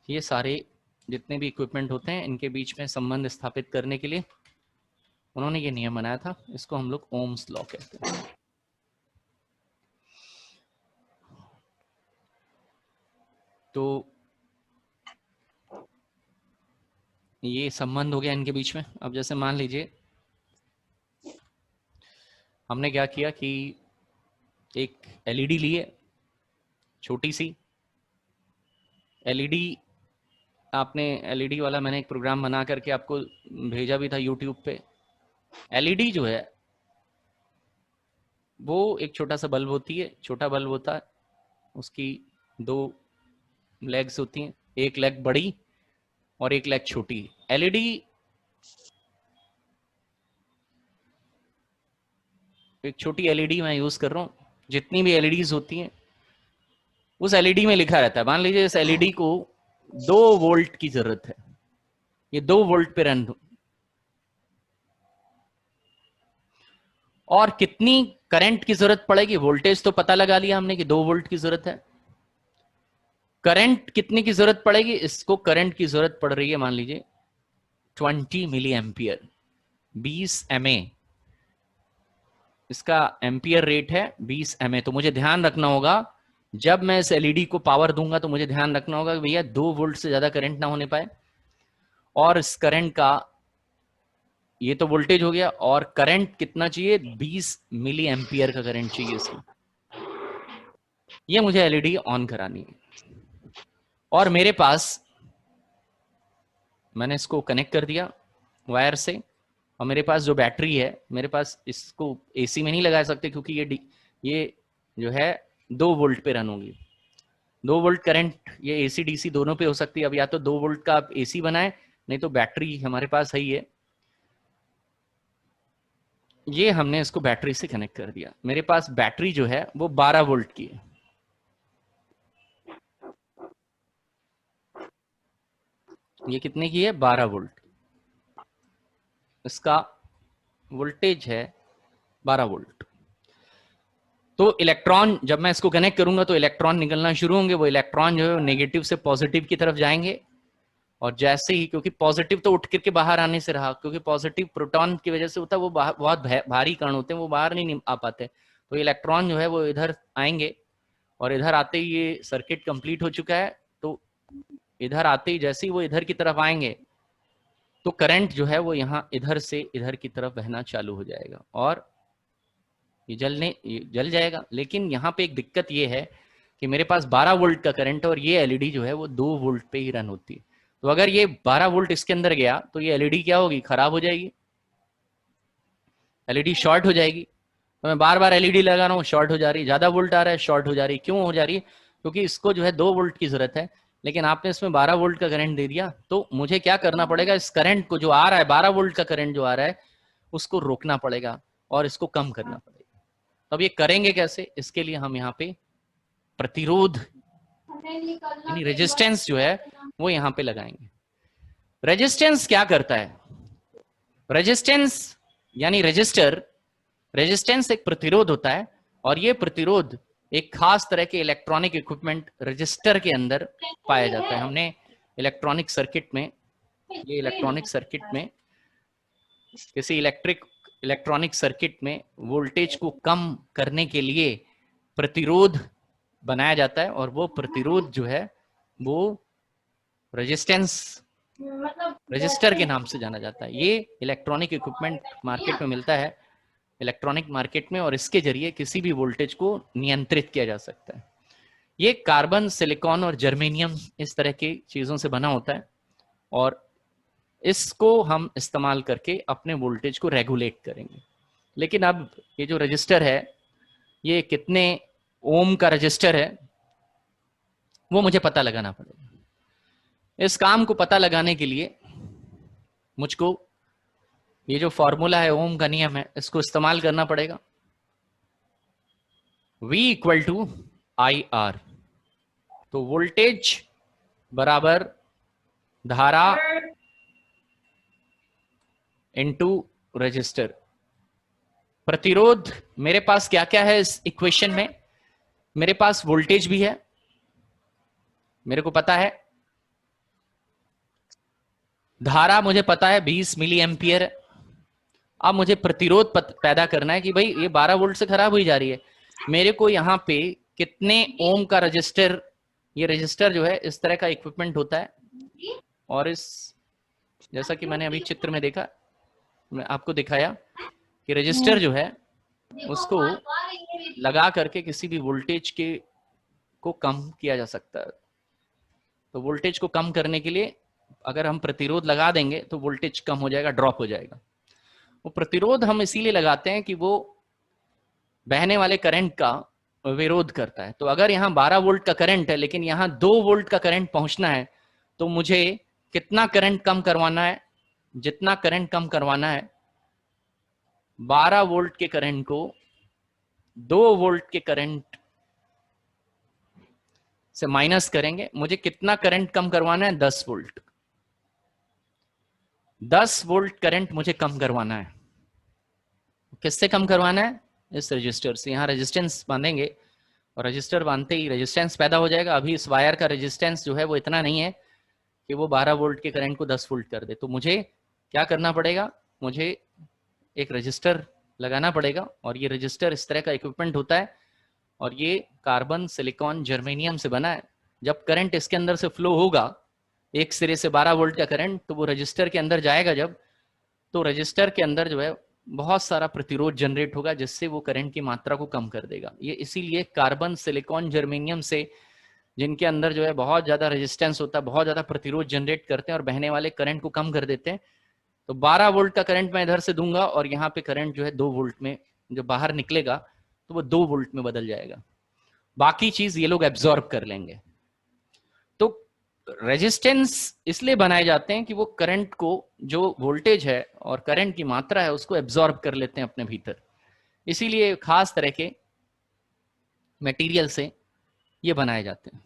ये सारे जितने भी इक्विपमेंट होते हैं इनके बीच में संबंध स्थापित करने के लिए उन्होंने ये नियम बनाया था। इसको हम लोग ओम्स लॉ कहते हैं। तो ये संबंध हो गया इनके बीच में। अब जैसे मान लीजिए हमने क्या किया कि एक एलईडी ली है, छोटी सी एलईडी। आपने एलईडी वाला मैंने एक प्रोग्राम बना करके आपको भेजा भी था यूट्यूब पे। एलईडी जो है वो एक छोटा सा बल्ब होती है, छोटा बल्ब होता है, उसकी दो लेग्स होती हैं, एक लेग बड़ी और एक लेग छोटी। एलईडी एक छोटी एलईडी मैं यूज कर रहा हूं। जितनी भी एलईडीज होती हैं उस एलईडी में लिखा रहता है, मान लीजिए इस एलईडी को 2 वोल्ट की जरूरत है, ये 2 वोल्ट पे रन, और कितनी करंट की जरूरत पड़ेगी। वोल्टेज तो पता लगा लिया हमने कि 2 वोल्ट की जरूरत है। करंट कितनी की जरूरत पड़ेगी, इसको करंट की जरूरत पड़ रही है मान लीजिए 20 मिली एम्पियर, 20 MA, इसका एम्पियर रेट है 20 MA। तो मुझे ध्यान रखना होगा जब मैं इस एलईडी को पावर दूंगा तो मुझे ध्यान रखना होगा कि भैया 2 वोल्ट से ज्यादा करंट ना होने पाए, और इस करंट का, ये तो वोल्टेज हो गया, और करंट कितना चाहिए, 20 मिली एम्पियर का करंट चाहिए इसमें। ये मुझे एलईडी ऑन करानी है, और मेरे पास, मैंने इसको कनेक्ट कर दिया वायर से, और मेरे पास जो बैटरी है, मेरे पास, इसको एसी में नहीं लगा सकते क्योंकि ये ये जो है 2 वोल्ट पे रन होगी। 2 वोल्ट करंट ये एसी डीसी दोनों पे हो सकती है। अब या तो 2 वोल्ट का आप एसी बनाए, नहीं तो बैटरी हमारे पास है ही है। ये हमने इसको बैटरी से कनेक्ट कर दिया। मेरे पास बैटरी जो है वो 12 वोल्ट की है। ये कितने की है? 12 वोल्ट। इसका वोल्टेज है 12 वोल्ट। तो इलेक्ट्रॉन, जब मैं इसको कनेक्ट करूंगा तो इलेक्ट्रॉन निकलना शुरू होंगे। वो इलेक्ट्रॉन जो है नेगेटिव से पॉजिटिव की तरफ जाएंगे, और जैसे ही, क्योंकि पॉजिटिव तो उठ करके बाहर आने से रहा, क्योंकि पॉजिटिव प्रोटॉन की वजह से होता है, वो बहुत भारी कण होते हैं, वो बाहर नहीं आ पाते। तो इलेक्ट्रॉन जो है वो इधर आएंगे, और इधर आते ही ये सर्किट कंप्लीट हो चुका है। तो इधर आते ही जैसे ही वो इधर की तरफ आएंगे तो करंट जो है वो यहाँ इधर से इधर की तरफ बहना चालू हो जाएगा, और ये जल जाएगा। लेकिन यहाँ पे एक दिक्कत ये है कि मेरे पास 12 वोल्ट का करंट है, और ये एलईडी जो है वो 2 वोल्ट पे ही रन होती है। तो अगर ये 12 वोल्ट इसके अंदर गया तो ये एलईडी क्या होगी? खराब हो जाएगी, एलईडी शॉर्ट हो जाएगी। तो मैं बार बार एलईडी लगा रहा हूँ, शॉर्ट हो जा रही, ज्यादा वोल्ट आ रहा है, शॉर्ट हो जा रही। क्यों हो जा रही है? क्योंकि इसको जो है 2 वोल्ट की जरूरत है, लेकिन आपने इसमें 12 वोल्ट का करंट दे दिया। तो मुझे क्या करना पड़ेगा? इस करंट को जो आ रहा है, 12 वोल्ट का करंट जो आ रहा है, उसको रोकना पड़ेगा और इसको कम करना पड़ेगा। तो अब ये करेंगे कैसे? इसके लिए हम यहाँ पे प्रतिरोध यानी रेजिस्टेंस जो है वो यहाँ पे लगाएंगे। रेजिस्टेंस क्या करता है? रेजिस्टेंस यानी रेजिस्टर, रेजिस्टेंस एक प्रतिरोध होता है, और ये प्रतिरोध एक खास तरह के इलेक्ट्रॉनिक इक्विपमेंट रजिस्टर के अंदर पाया जाता है। हमने इलेक्ट्रॉनिक सर्किट में, ये इलेक्ट्रॉनिक सर्किट में, किसी इलेक्ट्रॉनिक सर्किट में वोल्टेज को कम करने के लिए प्रतिरोध बनाया जाता है, और वो प्रतिरोध जो है वो रेजिस्टेंस, रजिस्टर के नाम से जाना जाता है। ये इलेक्ट्रॉनिक इक्विपमेंट मार्केट में मिलता है, इलेक्ट्रॉनिक मार्केट में, और इसके जरिए किसी भी वोल्टेज को नियंत्रित किया जा सकता है। ये कार्बन, सिलिकॉन और जर्मेनियम इस तरह की चीजों से बना होता है, और इसको हम इस्तेमाल करके अपने वोल्टेज को रेगुलेट करेंगे। लेकिन अब ये जो रजिस्टर है, ये कितने ओम का रजिस्टर है वो मुझे पता लगाना पड़ेगा। इस काम को पता लगाने के लिए मुझको ये जो फॉर्मूला है, ओम का नियम है, इसको इस्तेमाल करना पड़ेगा। V equal to IR। तो वोल्टेज बराबर धारा इनटू रजिस्टर। प्रतिरोध, मेरे पास क्या क्या है इस इक्वेशन में? मेरे पास वोल्टेज भी है, मेरे को पता है। धारा मुझे पता है 20 मिली एम्पियर है। अब मुझे प्रतिरोध पैदा करना है कि भाई ये 12 वोल्ट से खराब हुई जा रही है, मेरे को यहाँ पे कितने ओम का रजिस्टर, ये रजिस्टर जो है इस तरह का इक्विपमेंट होता है, और इस, जैसा कि मैंने अभी चित्र में देखा, मैं आपको दिखाया कि रजिस्टर जो है उसको लगा करके किसी भी वोल्टेज के को कम किया जा सकता है। तो वोल्टेज को कम करने के लिए अगर हम प्रतिरोध लगा देंगे तो वोल्टेज कम हो जाएगा, ड्रॉप हो जाएगा। वो प्रतिरोध हम इसीलिए लगाते हैं कि वो बहने वाले करंट का विरोध करता है। तो अगर यहाँ 12 वोल्ट का करंट है, लेकिन यहाँ 2 वोल्ट का करंट पहुंचना है, तो मुझे कितना करंट कम करवाना है? जितना करंट कम करवाना है, 12 वोल्ट के करंट को 2 वोल्ट के करंट से माइनस करेंगे। मुझे कितना करंट कम करवाना है? 10 वोल्ट। 10 वोल्ट करंट मुझे कम करवाना है। किससे कम करवाना है? इस रजिस्टर से। यहाँ रेजिस्टेंस बांधेंगे, और रजिस्टर बांधते ही रेजिस्टेंस पैदा हो जाएगा। अभी इस वायर का रेजिस्टेंस जो है वो इतना नहीं है कि वो 12 वोल्ट के करंट को 10 वोल्ट कर दे। तो मुझे क्या करना पड़ेगा? मुझे एक रजिस्टर लगाना पड़ेगा, और ये रजिस्टर इस तरह का इक्विपमेंट होता है, और ये कार्बन, सिलिकॉन, जर्मेनियम से बना है। जब करंट इसके अंदर से फ्लो होगा, एक सिरे से 12 वोल्ट का करंट, तो वो रजिस्टर के अंदर जाएगा जब, तो रजिस्टर के अंदर जो है बहुत सारा प्रतिरोध जनरेट होगा, जिससे वो करंट की मात्रा को कम कर देगा। ये इसीलिए कार्बन, सिलिकॉन, जर्मेनियम से, जिनके अंदर जो है बहुत ज्यादा रेजिस्टेंस होता है, बहुत ज्यादा प्रतिरोध जनरेट करते हैं और बहने वाले करंट को कम कर देते हैं। तो 12 वोल्ट का करंट मैं इधर से दूंगा, और यहाँ पे करंट जो है 2 वोल्ट में जो बाहर निकलेगा, तो वो 2 वोल्ट में बदल जाएगा, बाकी चीज ये लोग एब्जॉर्ब कर लेंगे। तो रेजिस्टेंस इसलिए बनाए जाते हैं कि वो करंट को, जो वोल्टेज है और करंट की मात्रा है, उसको एब्जॉर्ब कर लेते हैं अपने भीतर। इसीलिए खास तरह के मटेरियल से ये बनाए जाते हैं।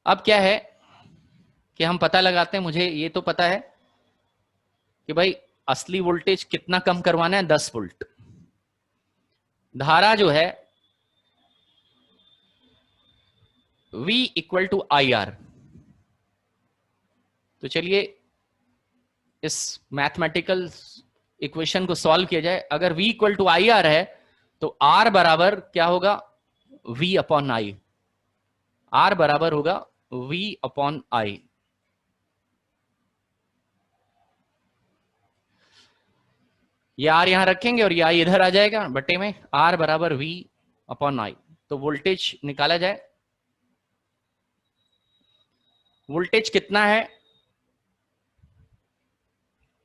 अब क्या है कि हम पता लगाते हैं, मुझे ये तो पता है कि भाई असली वोल्टेज कितना कम करवाना है, 10 वोल्ट। धारा जो है V equal to I R. तो चलिए इस मैथमेटिकल इक्वेशन को सॉल्व किया जाए। अगर V equal to I R है तो R बराबर क्या होगा, V अपॉन आई। R बराबर होगा V अपॉन आई। ये R यहां रखेंगे और ये I इधर आ जाएगा बटे में, R बराबर V अपॉन आई। तो वोल्टेज निकाला जाए। वोल्टेज कितना है,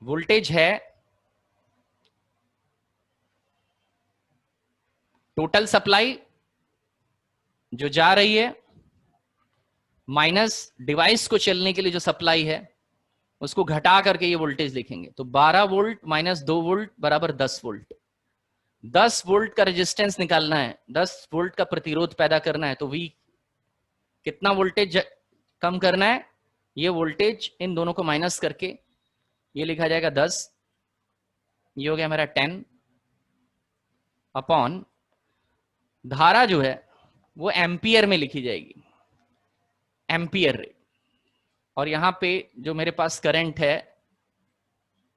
वोल्टेज है टोटल सप्लाई जो जा रही है माइनस डिवाइस को चलने के लिए जो सप्लाई है उसको घटा करके ये वोल्टेज लिखेंगे। तो 12 वोल्ट माइनस 2 वोल्ट बराबर 10 वोल्ट। 10 वोल्ट का रेजिस्टेंस निकालना है, 10 वोल्ट का प्रतिरोध पैदा करना है। तो V कितना वोल्टेज कम करना है, ये वोल्टेज इन दोनों को माइनस करके ये लिखा जाएगा 10, ये हो गया मेरा 10 अपॉन धारा जो है वो एम्पियर में लिखी जाएगी, एम्पियर। और यहां पे जो मेरे पास करंट है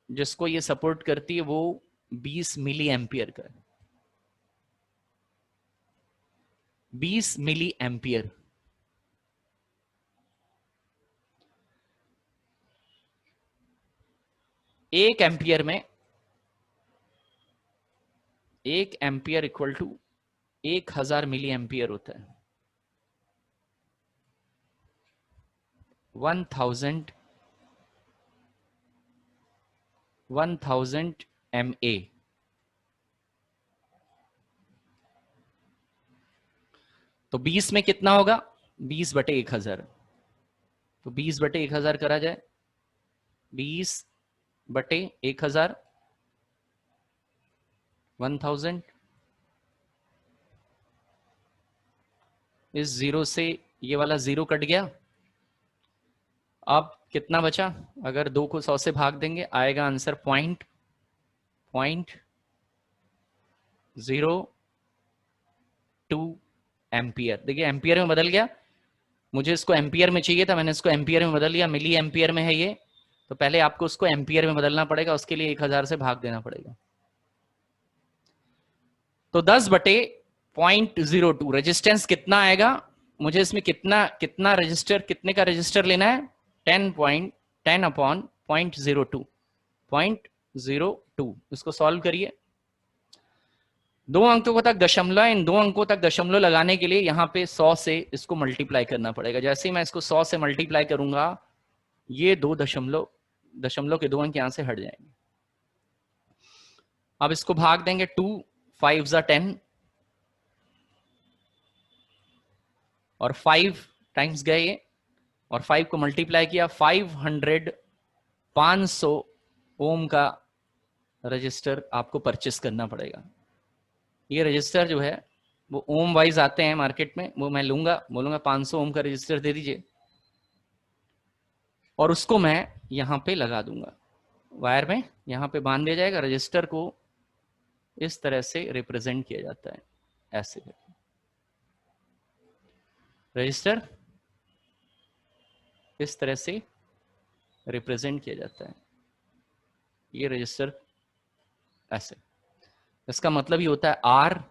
जिसको ये सपोर्ट करती है वो 20 मिली एम्पियर का, 20 मिली एम्पियर। एक एम्पियर में, 1 ampere equal to 1000 milliampere होता है। 1000 MA। तो 20 में कितना होगा, 20 बटे 1000। तो 20 बटे 1000 करा जाए, 20 बटे 1000, 1000। इस जीरो से ये वाला जीरो कट गया। अब कितना बचा, अगर 2 को 100 से भाग देंगे आएगा आंसर 0.02 एम्पियर। देखिए एम्पियर में बदल गया, मुझे इसको एम्पियर में चाहिए था, मैंने इसको एम्पियर में बदल लिया। मिली एम्पियर में है ये, तो पहले आपको उसको एम्पियर में बदलना पड़ेगा, उसके लिए 1000 से भाग देना पड़ेगा। तो 10 बटे 0.02 रेजिस्टेंस कितना आएगा, मुझे इसमें कितना रजिस्टर, कितने का रजिस्टर लेना है, 10 अपॉन 0.02। इसको सॉल्व करिए। 2 अंकों तक दशमलव, इन 2 अंकों तक दशमलव लगाने के लिए यहाँ पे 100 से इसको मल्टीप्लाई करना पड़ेगा। जैसे ही मैं इसको 100 से मल्टीप्लाई करूंगा ये 2 दशमलव के 2 अंक यहां से हट जाएंगे। अब इसको भाग देंगे, 2 5 ज़ा 10 और 5 टाइम्स गए ये, और 5 को मल्टीप्लाई किया, 500 ओम का रजिस्टर आपको परचेस करना पड़ेगा। ये रजिस्टर जो है वो ओम वाइज आते हैं मार्केट में, वो मैं लूंगा, बोलूंगा 500 ओम का रजिस्टर दे दीजिए, और उसको मैं यहां पे लगा दूंगा वायर में, यहां पे बांध दिया जाएगा। रजिस्टर को इस तरह से रिप्रेजेंट किया जाता है, ऐसे रजिस्टर इस तरह से रिप्रेजेंट किया जाता है। ये रजिस्टर ऐसे, इसका मतलब ही होता है आर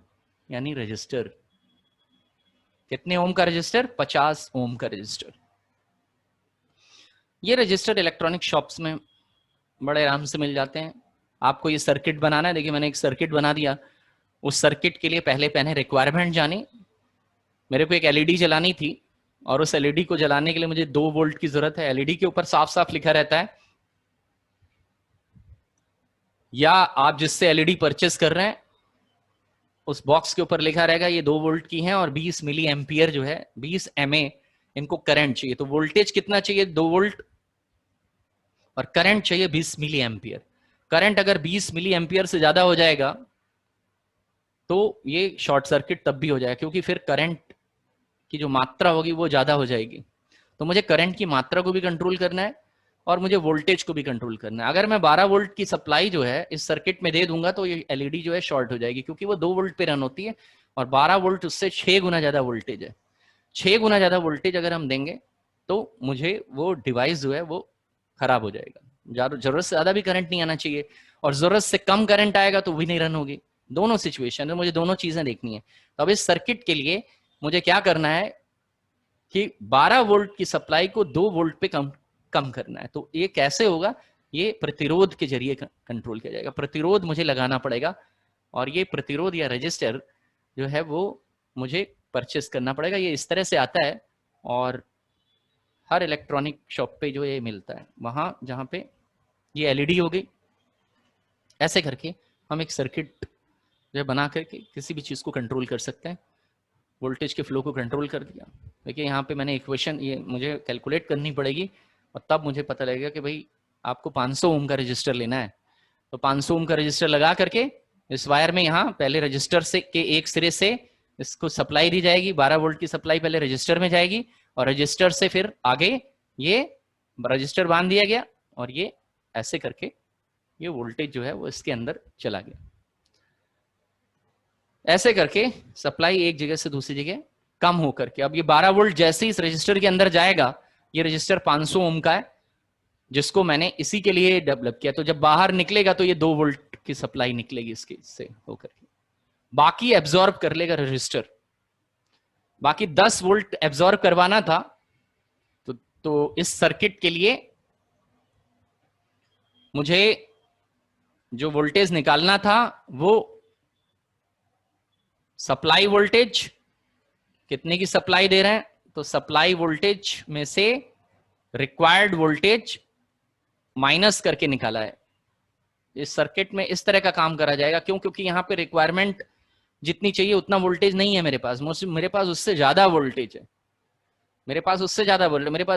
यानी रजिस्टर। कितने ओम का रजिस्टर, 50 ओम का रजिस्टर। ये रजिस्टर इलेक्ट्रॉनिक शॉप्स में बड़े आराम से मिल जाते हैं। आपको ये सर्किट बनाना है, देखिए मैंने एक सर्किट बना दिया। उस सर्किट के लिए पहले रिक्वायरमेंट जानी, मेरे को एक एलईडी जलानी थी, और उस एलईडी को जलाने के लिए मुझे 2 वोल्ट की जरूरत है। एलईडी के ऊपर साफ साफ लिखा रहता है, या आप जिससे एलईडी परचेस कर रहे हैं उस बॉक्स के ऊपर लिखा रहेगा ये 2 वोल्ट की है और 20 मिली एम्पियर जो है 20 MA इनको करंट चाहिए। तो वोल्टेज कितना चाहिए? 2 वोल्ट और करंट चाहिए 20 मिली एम्पियर। करंट अगर 20 मिली एम्पियर से ज्यादा हो जाएगा तो ये शॉर्ट सर्किट तब भी हो जाएगा, क्योंकि फिर करंट की जो मात्रा होगी वो ज्यादा हो जाएगी। तो मुझे करंट की मात्रा को भी कंट्रोल करना है और मुझे वोल्टेज को भी कंट्रोल करना है। अगर मैं 12 वोल्ट की सप्लाई जो है इस सर्किट में दे दूंगा तो ये एलईडी जो है शॉर्ट हो जाएगी, क्योंकि वो 2 वोल्ट पे रन होती है और 12 वोल्ट उससे 6 गुना ज्यादा वोल्टेज है। 6 गुना ज्यादा वोल्टेज अगर हम देंगे तो मुझे वो डिवाइस जो है वो खराब हो जाएगा। जरूरत से ज्यादा भी करंट नहीं आना चाहिए और जरूरत से कम करंट आएगा तो भी नहीं रन होगी। दोनों सिचुएशन में मुझे दोनों चीजें देखनी है। तो अब इस सर्किट के लिए मुझे क्या करना है कि 12 वोल्ट की सप्लाई को 2 वोल्ट पे कम करना है। तो ये कैसे होगा? ये प्रतिरोध के जरिए कंट्रोल किया जाएगा। प्रतिरोध मुझे लगाना पड़ेगा और ये प्रतिरोध या रजिस्टर जो है वो मुझे परचेस करना पड़ेगा। ये इस तरह से आता है और हर इलेक्ट्रॉनिक शॉप पे जो ये मिलता है, वहां जहां पे ये एलईडी हो गई, ऐसे करके हम एक सर्किट जो बना करके किसी भी चीज को कंट्रोल कर सकते हैं। वोल्टेज के फ्लो को कंट्रोल कर दिया। देखिए यहाँ पे मैंने इक्वेशन ये मुझे कैलकुलेट करनी पड़ेगी और तब मुझे पता लगेगा कि भाई आपको 500 ओम का रजिस्टर लेना है। तो 500 ओम का रजिस्टर लगा करके इस वायर में यहाँ पहले रजिस्टर से के एक सिरे से इसको सप्लाई दी जाएगी। 12 वोल्ट की सप्लाई पहले रजिस्टर में जाएगी और रजिस्टर से फिर आगे ये रजिस्टर बांध दिया गया और ये ऐसे करके ये वोल्टेज जो है वो इसके अंदर चला गया। ऐसे करके सप्लाई एक जगह से दूसरी जगह कम होकर के अब ये 12 वोल्ट जैसे ही इस रजिस्टर के अंदर जाएगा, ये रजिस्टर 500 ओम का है जिसको मैंने इसी के लिए डेवलप किया। तो जब बाहर निकलेगा तो ये 2 वोल्ट की सप्लाई निकलेगी इसके से होकर के, बाकी एब्जॉर्ब कर लेगा रजिस्टर। बाकी 10 वोल्ट एब्जॉर्ब करवाना था तो इस सर्किट के लिए मुझे जो वोल्टेज निकालना था वो सप्लाई वोल्टेज कितने की सप्लाई दे रहे हैं, तो सप्लाई वोल्टेज में से रिक्वायर्ड वोल्टेज माइनस करके निकाला है। इस सर्किट में इस तरह का काम करा जाएगा। क्यों? क्योंकि यहां पे रिक्वायरमेंट जितनी चाहिए उतना वोल्टेज नहीं है मेरे पास। मेरे पास उससे ज्यादा वोल्टेज है। मेरे पास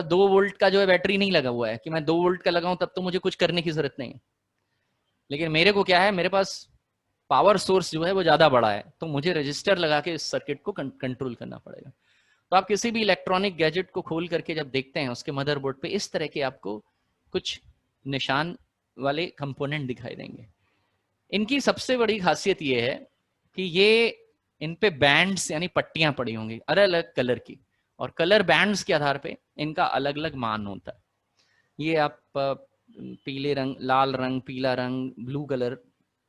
2 वोल्ट का जो है बैटरी नहीं लगा हुआ है कि मैं 2 वोल्ट का लगाऊं तब तो मुझे कुछ करने की जरूरत नहीं है। लेकिन मेरे को क्या है, मेरे पास पावर सोर्स जो है वो ज्यादा बड़ा है, तो मुझे रजिस्टर लगा के इस सर्किट को कंट्रोल करना पड़ेगा। तो आप किसी भी इलेक्ट्रॉनिक गैजेट को खोल करके जब देखते हैं उसके मदरबोर्ड पे इस तरह के आपको कुछ निशान वाले कंपोनेंट दिखाई देंगे। इनकी सबसे बड़ी खासियत ये है कि ये इन पे बैंड्स यानी पट्टियां पड़ी होंगी अलग अलग कलर की, और कलर बैंड्स के आधार पे इनका अलग अलग मान होता है। ये आप पीले रंग, लाल रंग, पीला रंग, ब्लू कलर,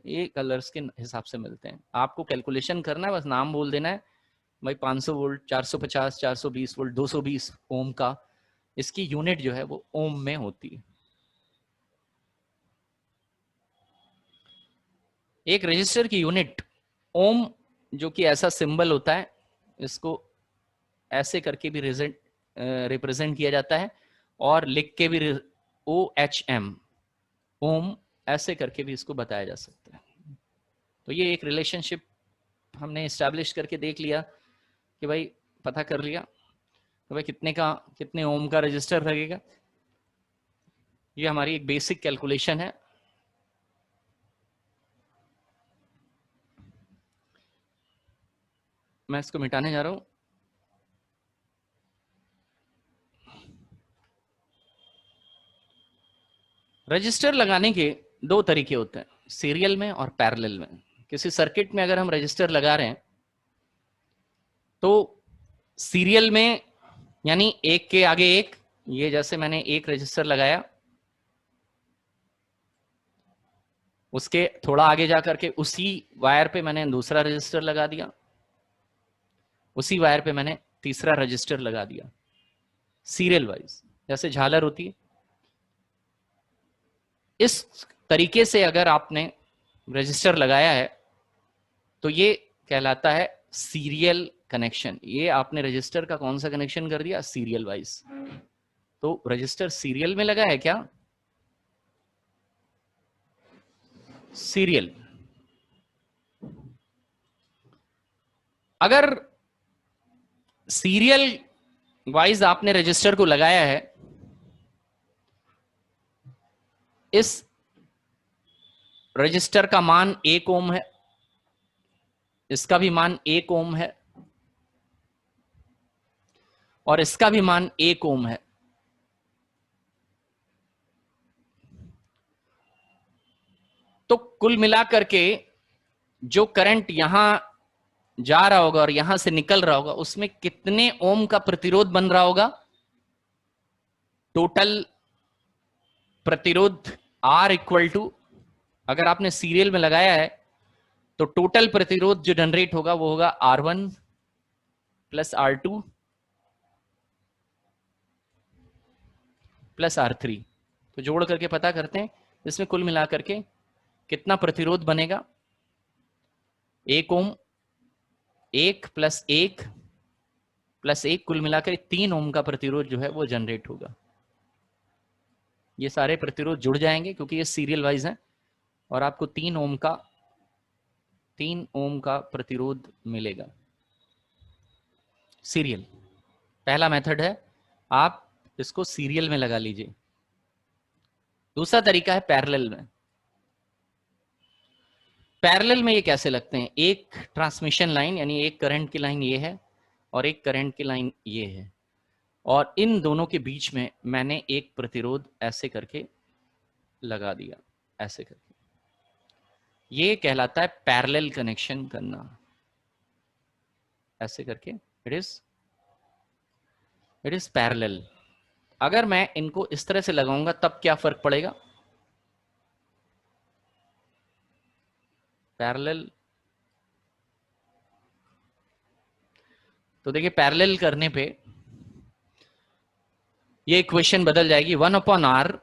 ये कलर्स के हिसाब से मिलते हैं। आपको कैलकुलेशन करना है, बस नाम बोल देना है भाई 500 वोल्ट, 450, 420 वोल्ट, 220 ओम का। इसकी यूनिट जो है वो ओम में होती है। एक रजिस्टर की यूनिट ओम, जो कि ऐसा सिंबल होता है, इसको ऐसे करके भी रिप्रेजेंट किया जाता है और लिख के भी OHM ओम ऐसे करके भी इसको बताया जा सकता है। तो ये एक रिलेशनशिप हमने इस्टेब्लिश करके देख लिया कि भाई पता कर लिया तो भाई कितने ओम का रजिस्टर लगेगा। ये हमारी एक बेसिक कैलकुलेशन है। मैं इसको मिटाने जा रहा हूं। रजिस्टर लगाने के 2 तरीके होते हैं, सीरियल में और पैरेलल में। किसी सर्किट में अगर हम रजिस्टर लगा रहे हैं तो सीरियल में यानी एक के आगे एक, ये जैसे मैंने एक रजिस्टर लगाया, उसके थोड़ा आगे जाकर के उसी वायर पे मैंने दूसरा रजिस्टर लगा दिया, उसी वायर पे मैंने तीसरा रजिस्टर लगा दिया, सीरियल वाइज, जैसे झालर होती है। इस तरीके से अगर आपने रजिस्टर लगाया है तो ये कहलाता है सीरियल कनेक्शन। ये आपने रजिस्टर का कौन सा कनेक्शन कर दिया? Serial wise. तो रजिस्टर सीरियल में लगा है क्या? सीरियल। अगर सीरियल वाइज आपने रजिस्टर को लगाया है, इस रजिस्टर का मान 1 ओम है, इसका भी मान 1 ओम है, और इसका भी मान 1 ओम है। तो कुल मिलाकर के जो करंट यहां जा रहा होगा और यहां से निकल रहा होगा, उसमें कितने ओम का प्रतिरोध बन रहा होगा? टोटल प्रतिरोध R इक्वल टू, अगर आपने सीरियल में लगाया है तो टोटल प्रतिरोध जो जनरेट होगा वो होगा R1 plus R2 plus R3। तो जोड़ करके पता करते हैं इसमें कुल मिलाकर के कितना प्रतिरोध बनेगा। 1 ओम, 1 प्लस 1 प्लस 1, कुल मिलाकर 3 ओम का प्रतिरोध जो है वो जनरेट होगा। ये सारे प्रतिरोध जुड़ जाएंगे क्योंकि ये सीरियल वाइज है, और आपको 3 ओम का प्रतिरोध मिलेगा। सीरियल पहला मेथड है, आप इसको सीरियल में लगा लीजिए। दूसरा तरीका है पैरेलल में। पैरेलल में ये कैसे लगते हैं? एक ट्रांसमिशन लाइन, यानी एक करंट की लाइन ये है और एक करंट की लाइन ये है, और इन दोनों के बीच में मैंने एक प्रतिरोध ऐसे करके लगा दिया, ऐसे करके। ये कहलाता है पैरेलल कनेक्शन करना, ऐसे करके। It is parallel. अगर मैं इनको इस तरह से लगाऊंगा तब क्या फर्क पड़ेगा? पैरेलल, तो देखिए पैरेलल करने पे ये इक्वेशन बदल जाएगी। 1/r,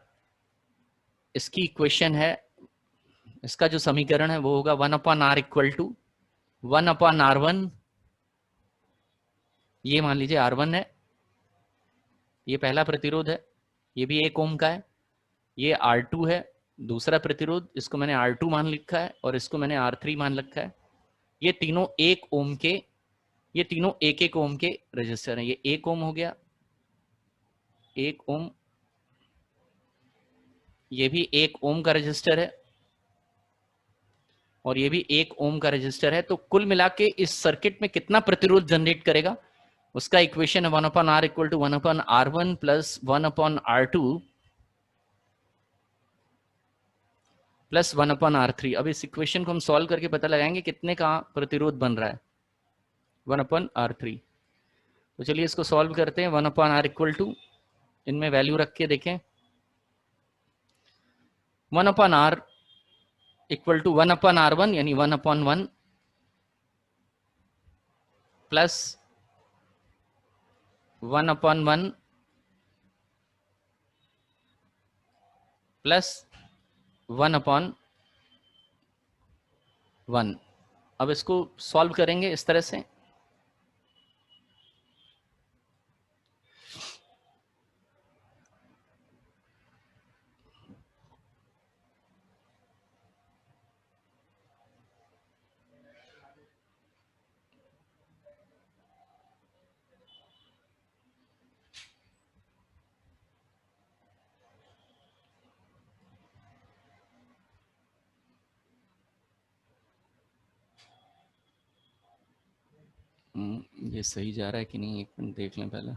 इसकी इक्वेशन है, इसका जो समीकरण है वो होगा 1/r इक्वल टू 1/r1। ये मान लीजिए R1 है, ये पहला प्रतिरोध है, ये भी 1 ओम का है। ये R2 है, दूसरा प्रतिरोध, इसको मैंने R2 मान लिखा है और इसको मैंने R3 मान रखा है। ये तीनों 1 ओम के, ये तीनों 1-1 ओम के रजिस्टर हैं। ये 1 ओम हो गया, 1 ओम, ये भी 1 ओम का रजिस्टर है, और ये भी 1 ओम का रजिस्टर है। तो कुल मिला के इस सर्किट में कितना प्रतिरोध जनरेट करेगा, उसका इक्वेशन है 1/r equal to 1/r1 plus 1/r2 plus 1/r3। अब इस इक्वेशन को हम सॉल्व करके पता लगाएंगे कितने का प्रतिरोध बन रहा है, 1/r3। तो चलिए इसको सॉल्व करते हैं। 1/r इक्वल टू, इनमें वैल्यू रख के देखें, 1/r इक्वल टू 1/r1 यानी 1/1 प्लस 1/1 प्लस 1/1। अब इसको सॉल्व करेंगे इस तरह से। ये सही जा रहा है कि नहीं, एक मिनट देख लें पहले।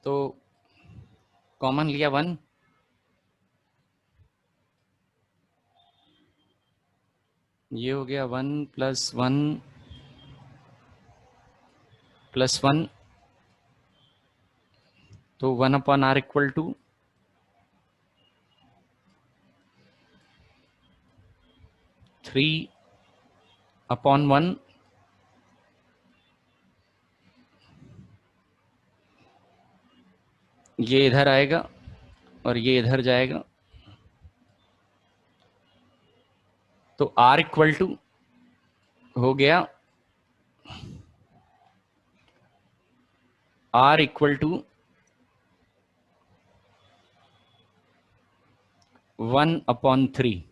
तो कॉमन लिया 1, ये हो गया 1 प्लस 1 प्लस 1, तो 1/r इक्वल टू 3/1 ये इधर आएगा और ये इधर जाएगा, तो R इक्वल टू हो गया R इक्वल टू 1/3।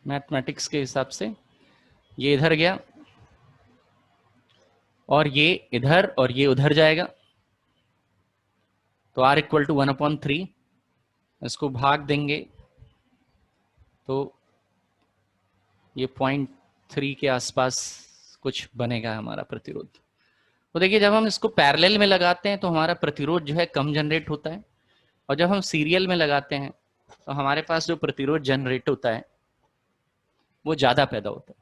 मैथमेटिक्स के हिसाब से ये इधर गया और ये इधर और ये उधर जाएगा, तो R इक्वल टू 1/3। इसको भाग देंगे तो ये 0.3 के आसपास कुछ बनेगा हमारा प्रतिरोध। तो देखिए जब हम इसको पैरेलल में लगाते हैं तो हमारा प्रतिरोध जो है कम जनरेट होता है, और जब हम सीरियल में लगाते हैं तो हमारे पास जो प्रतिरोध जनरेट होता है वो ज्यादा पैदा होता है।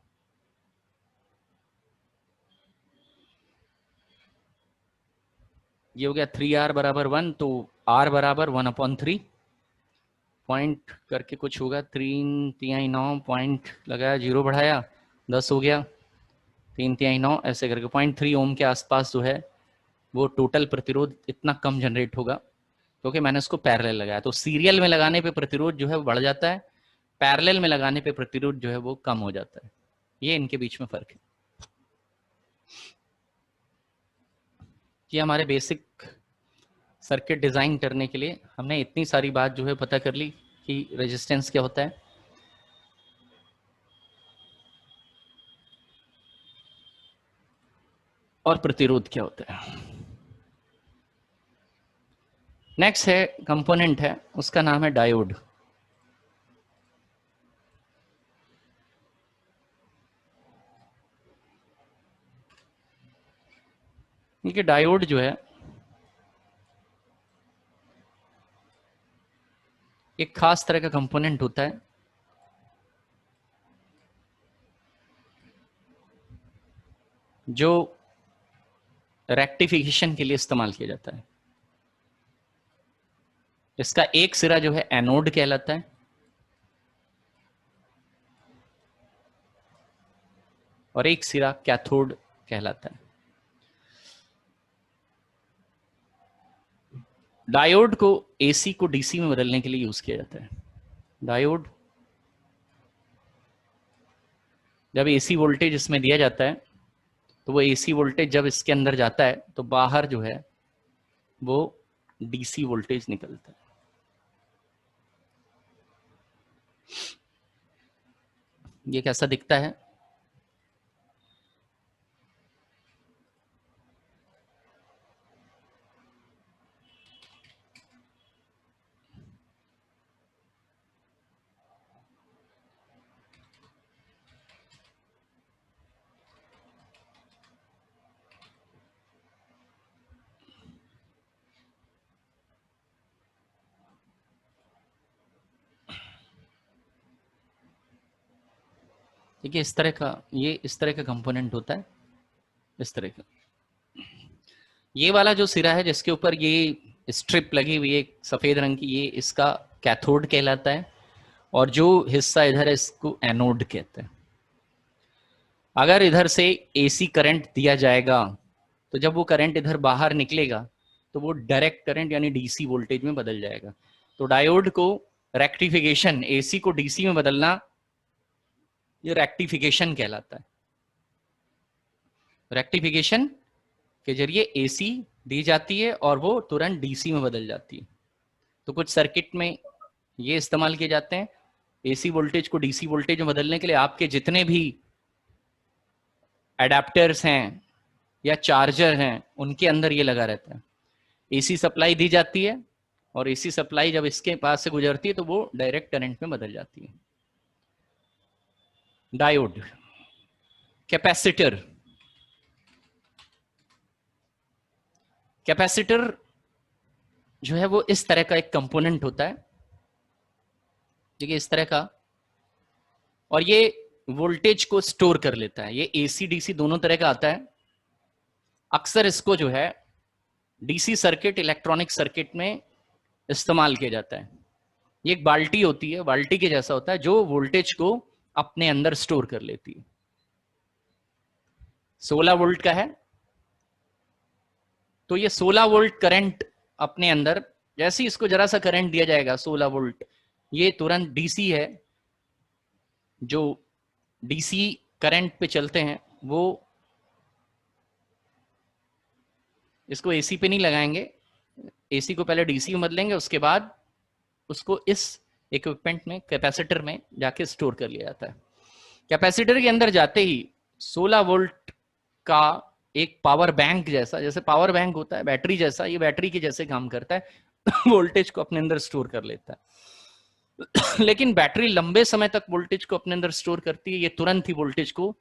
ये हो गया 3R बराबर 1, तो R बराबर 1/3 पॉइंट करके कुछ होगा, 3/9 पॉइंट लगाया, 0 बढ़ाया 10 हो गया, 3/9 ऐसे करके 0.3 ओम के आसपास जो है वो टोटल प्रतिरोध इतना कम जनरेट होगा क्योंकि मैंने इसको पैरेलल लगाया। तो सीरियल में लगाने पे प्रतिरोध जो है वो बढ़ जाता है, पैरेलल में लगाने पे प्रतिरोध जो है वो कम हो जाता है। ये इनके बीच में फर्क है। ये हमारे बेसिक सर्किट डिजाइन करने के लिए हमने इतनी सारी बात जो है पता कर ली कि रेजिस्टेंस क्या होता है, और प्रतिरोध क्या होता है। नेक्स्ट है कंपोनेंट है, उसका नाम है डायोड। देखिए डायोड जो है एक खास तरह का कंपोनेंट होता है जो रेक्टिफिकेशन के लिए इस्तेमाल किया जाता है। इसका एक सिरा जो है एनोड कहलाता है और एक सिरा कैथोड कहलाता है। डायोड को एसी को डीसी में बदलने के लिए यूज किया जाता है। डायोड जब एसी वोल्टेज इसमें दिया जाता है तो वो एसी वोल्टेज जब इसके अंदर जाता है तो बाहर जो है वो डीसी वोल्टेज निकलता है। ये कैसा दिखता है, देखिए इस तरह का, ये इस तरह का कंपोनेंट होता है, इस तरह का। ये वाला जो सिरा है जिसके ऊपर ये स्ट्रिप लगी हुई है सफेद रंग की, ये इसका कैथोड कहलाता है, और जो हिस्सा इधर है इसको एनोड कहते हैं। अगर इधर से एसी करंट दिया जाएगा तो जब वो करंट इधर बाहर निकलेगा तो वो डायरेक्ट करंट यानी डीसी वोल्टेज में बदल जाएगा। तो डायोड को रेक्टिफिकेशन, एसी को डीसी में बदलना, ये रेक्टिफिकेशन कहलाता है। रेक्टिफिकेशन के जरिए एसी दी जाती है और वो तुरंत डीसी में बदल जाती है। तो कुछ सर्किट में ये इस्तेमाल किए जाते हैं, एसी वोल्टेज को डीसी वोल्टेज में बदलने के लिए आपके जितने भी एडाप्टर्स हैं या चार्जर हैं उनके अंदर ये लगा रहता है। एसी सप्लाई दी जाती है और एसी सप्लाई जब इसके पास से गुजरती है तो वो डायरेक्ट करंट में बदल जाती है। डायोड, कैपेसिटर, कैपेसिटर जो है वो इस तरह का एक कंपोनेंट होता है, देखिए इस तरह का, और ये वोल्टेज को स्टोर कर लेता है। ये एसी डीसी दोनों तरह का आता है। अक्सर इसको जो है डीसी सर्किट, इलेक्ट्रॉनिक सर्किट में इस्तेमाल किया जाता है। ये एक बाल्टी होती है, बाल्टी के जैसा होता है जो वोल्टेज को अपने अंदर स्टोर कर लेती है। 16 वोल्ट का है, तो ये 16 वोल्ट करंट अपने अंदर, जैसे ही इसको जरा सा करंट दिया जाएगा 16 वोल्ट, ये तुरंत डीसी है, जो डीसी करंट पे चलते हैं वो इसको एसी पे नहीं लगाएंगे, एसी को पहले डीसी में बदलेंगे, उसके बाद उसको इस इक्विपमेंट में, कैपेसिटर में जाके स्टोर कर लिया जाता है। कैपेसिटर के अंदर जाते ही 16 वोल्ट का एक पावर बैंक जैसा, जैसे पावर बैंक होता है बैटरी जैसा, ये बैटरी के जैसे काम करता है वोल्टेज को अपने अंदर स्टोर कर लेता है लेकिन बैटरी लंबे समय तक वोल्टेज को अपने अंदर स्टोर करती है, ये तुरंत ही वोल्टेज को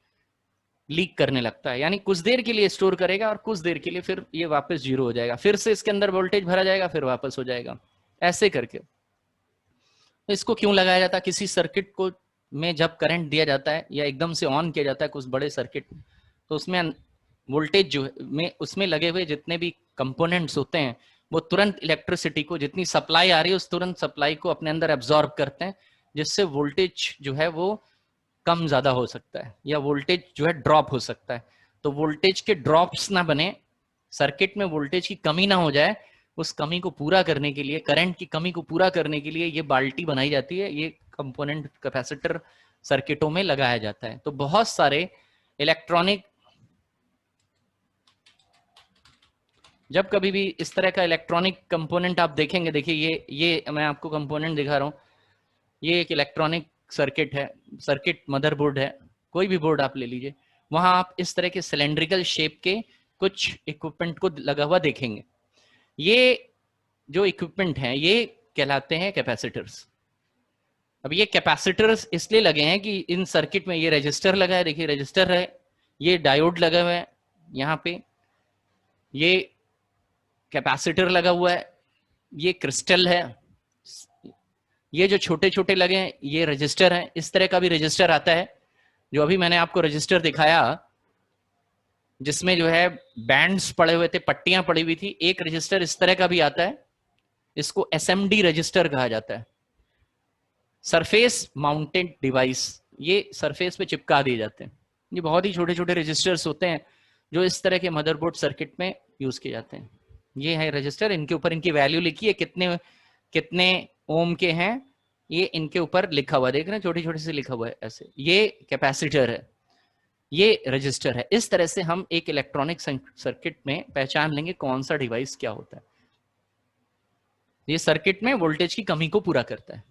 लीक करने लगता है, यानी कुछ देर के लिए स्टोर करेगा और कुछ देर के लिए फिर ये वापस जीरो हो जाएगा, फिर से इसके अंदर वोल्टेज भरा जाएगा, फिर वापस हो जाएगा, ऐसे करके। तो इसको क्यों लगाया जाता है? किसी सर्किट को में जब करंट दिया जाता है या एकदम से ऑन किया जाता है कुछ बड़े सर्किट, तो उसमें वोल्टेज जो में उसमें लगे हुए जितने भी कंपोनेंट्स होते हैं वो तुरंत इलेक्ट्रिसिटी को, जितनी सप्लाई आ रही है उस तुरंत सप्लाई को अपने अंदर एब्जॉर्ब करते हैं, जिससे वोल्टेज जो है वो कम ज्यादा हो सकता है या वोल्टेज जो है ड्रॉप हो सकता है। तो वोल्टेज के ड्रॉप्स ना बने, सर्किट में वोल्टेज की कमी ना हो जाए, उस कमी को पूरा करने के लिए, करंट की कमी को पूरा करने के लिए ये बाल्टी बनाई जाती है, ये कंपोनेंट कैपेसिटर सर्किटों में लगाया जाता है। तो बहुत सारे इलेक्ट्रॉनिक, जब कभी भी इस तरह का इलेक्ट्रॉनिक कंपोनेंट आप देखेंगे, देखिए ये मैं आपको कंपोनेंट दिखा रहा हूँ, ये एक इलेक्ट्रॉनिक सर्किट है, सर्किट मदरबोर्ड है, कोई भी बोर्ड आप ले लीजिए, वहां आप इस तरह के सिलेंड्रिकल शेप के कुछ इक्विपमेंट को लगा हुआ देखेंगे। ये जो इक्विपमेंट हैं ये कहलाते हैं कैपेसिटर्स। अब ये कैपेसिटर्स इसलिए लगे हैं कि इन सर्किट में ये रजिस्टर लगा है, देखिए रजिस्टर है, ये डायोड लगा हुआ है यहाँ पे, ये कैपेसिटर लगा हुआ है, ये क्रिस्टल है, ये जो छोटे छोटे लगे हैं ये रजिस्टर हैं। इस तरह का भी रजिस्टर आता है, जो अभी मैंने आपको रजिस्टर दिखाया जिसमें जो है बैंड्स पड़े हुए थे, पट्टियां पड़ी हुई थी, एक रजिस्टर इस तरह का भी आता है, इसको एसएमडी रजिस्टर कहा जाता है, सरफेस माउंटेड डिवाइस, ये सरफेस पे चिपका दिए जाते हैं। ये बहुत ही छोटे छोटे रजिस्टर्स होते हैं जो इस तरह के मदरबोर्ड सर्किट में यूज किए जाते हैं। ये है रजिस्टर, इनके ऊपर इनकी वैल्यू लिखी है, कितने कितने ओम के हैं, ये इनके ऊपर लिखा हुआ, देख रहे हैं छोटी छोटी से लिखा हुआ है ऐसे। ये कैपेसिटर है, ये रजिस्टर है। इस तरह से हम एक इलेक्ट्रॉनिक सर्किट में पहचान लेंगे कौन सा डिवाइस क्या होता है। ये सर्किट में वोल्टेज की कमी को पूरा करता है।